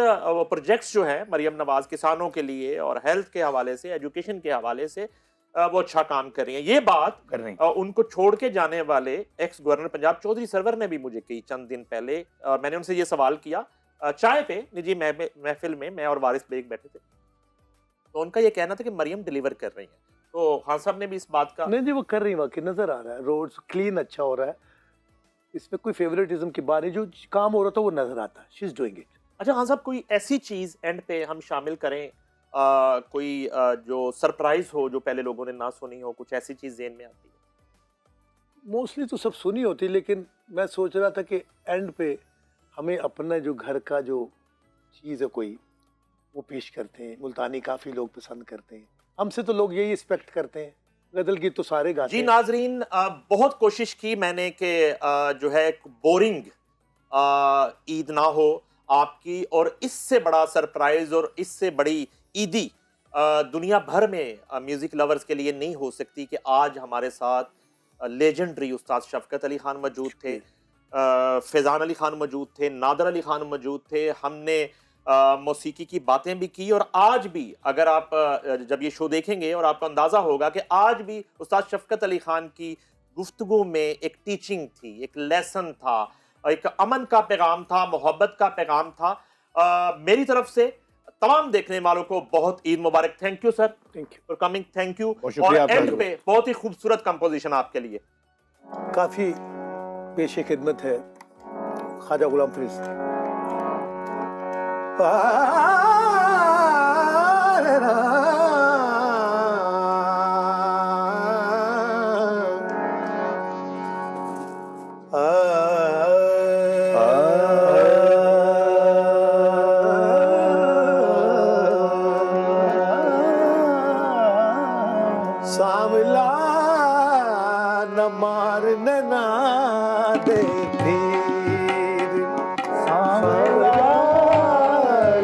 प्रोजेक्ट्स जो है मरियम नवाज किसानों के लिए और हेल्थ के हवाले से, एजुकेशन के हवाले से वो अच्छा काम कर रही हैं। ये बात कर रही उनको छोड़ के जाने वाले एक्स गवर्नर पंजाब चौधरी सरवर ने भी मुझे कही चंद दिन पहले। मैंने उनसे ये सवाल किया चाय पे, निजी महफिल में, मैं और वारिस बेग बैठे थे, तो उनका ये कहना था कि मरियम डिलीवर कर रही हैं। तो खान साहब ने भी इस बात का नहीं जी, वो कर रही है, वाकई नजर आ रहा है, रोड्स क्लीन अच्छा हो रहा है, इसमें कोई फेवरेटिज्म की बात नहीं, जो काम हो रहा था वो नजर आता है, शी इज डूइंग इट। अच्छा खान साहब, कोई ऐसी चीज एंड पे हम शामिल करें, कोई जो सरप्राइज हो, जो पहले लोगों ने ना सुनी हो, कुछ ऐसी चीज ज़हन में आती है? मोस्टली तो सब सुनी होती, लेकिन मैं सोच रहा था कि एंड पे हमें अपना जो घर का जो चीज़ है कोई, वो पेश करते हैं। मुल्तानी काफ़ी लोग पसंद करते हैं, हमसे तो लोग यही एक्सपेक्ट करते हैं। गजल गीत तो सारे गाते जी हैं। नाजरीन, बहुत कोशिश की मैंने कि जो है बोरिंग ईद ना हो आपकी, और इससे बड़ा सरप्राइज और इससे बड़ी ईदी दुनिया भर में म्यूजिक लवर्स के लिए नहीं हो सकती कि आज हमारे साथ लेजेंडरी उस्ताद शफकत अली खान मौजूद थे, फैज़ान अली खान मौजूद थे, नादर अली खान मौजूद थे। हमने मौसीकी की बातें भी की, और आज भी अगर आप जब ये शो देखेंगे और आपको अंदाज़ा होगा कि आज भी उस्ताद शफकत अली खान की गुफ्तगू में एक टीचिंग थी, एक लेसन था, एक अमन का पैगाम था, मोहब्बत का पैगाम था। मेरी तरफ से तमाम देखने वालों को बहुत ईद मुबारक। Thank you sir, thank you. For coming, thank you. और शुक्रिया आपका। एंड पे बहुत ही खूबसूरत कंपोजिशन आपके लिए। काफ़ी पेशे खिदमत है ख्वाजा गुलाम फरीद। सामला न मारने ना दे तीर, सामला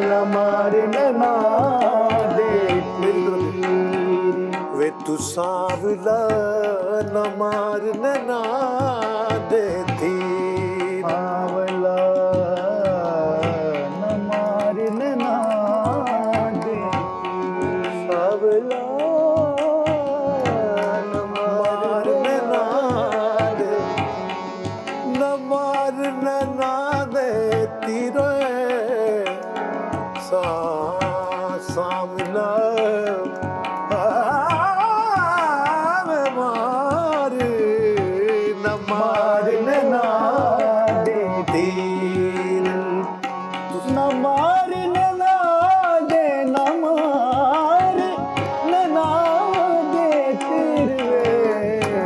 न मारने ना दे तीर, वे तू सामला न मारने ना दे तीर, सामला न मारने ना दे तीर, सामला सामना मार न मारने ना दे तीर, न मारने ना दे, न मारने ना दे तीर, वे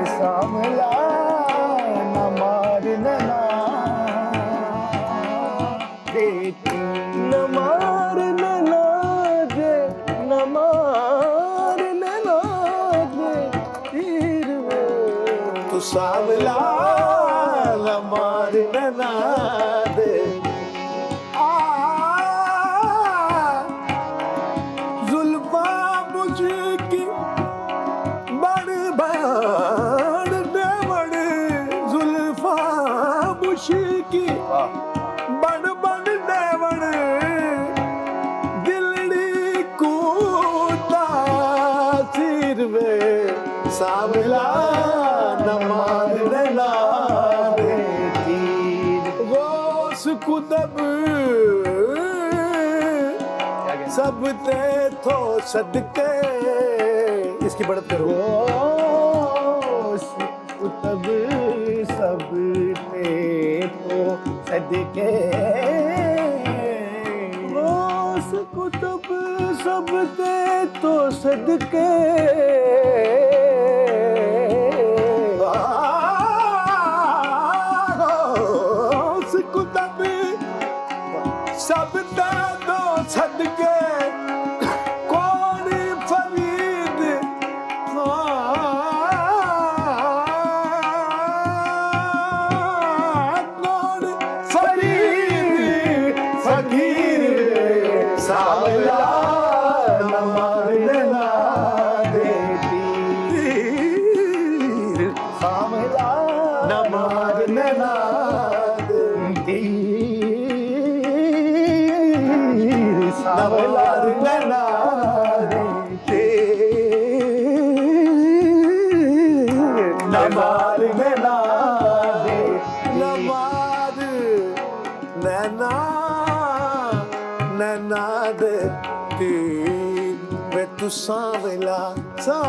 सामला न मारने ना दे तीर, न मारने ना दे, न मारने ना दे तीर, वे तू सामला न मारने ना दे। जुल्फा मुझकी बड़ बड़ देवड़, जुल्फा मुझकी बड़ बड़ देवड़, दिलड़ी कूता सिर वे सामला न मारने ना दे तीर, गोस कुतब सब ते थो सदके, इसकी बढ़त करो, गोस कुतब सब ते थो सदके, गोस कुतब सब ते तो सदके, गोस कुतब रब दा दो सदके कोड़ी फरीद कोड़ी फरीद फकीर सावला नमार देना देती सावला नमार देना देती सावला देना देती नमार देना दे नमार नैना नैना दे वे तू सावला सा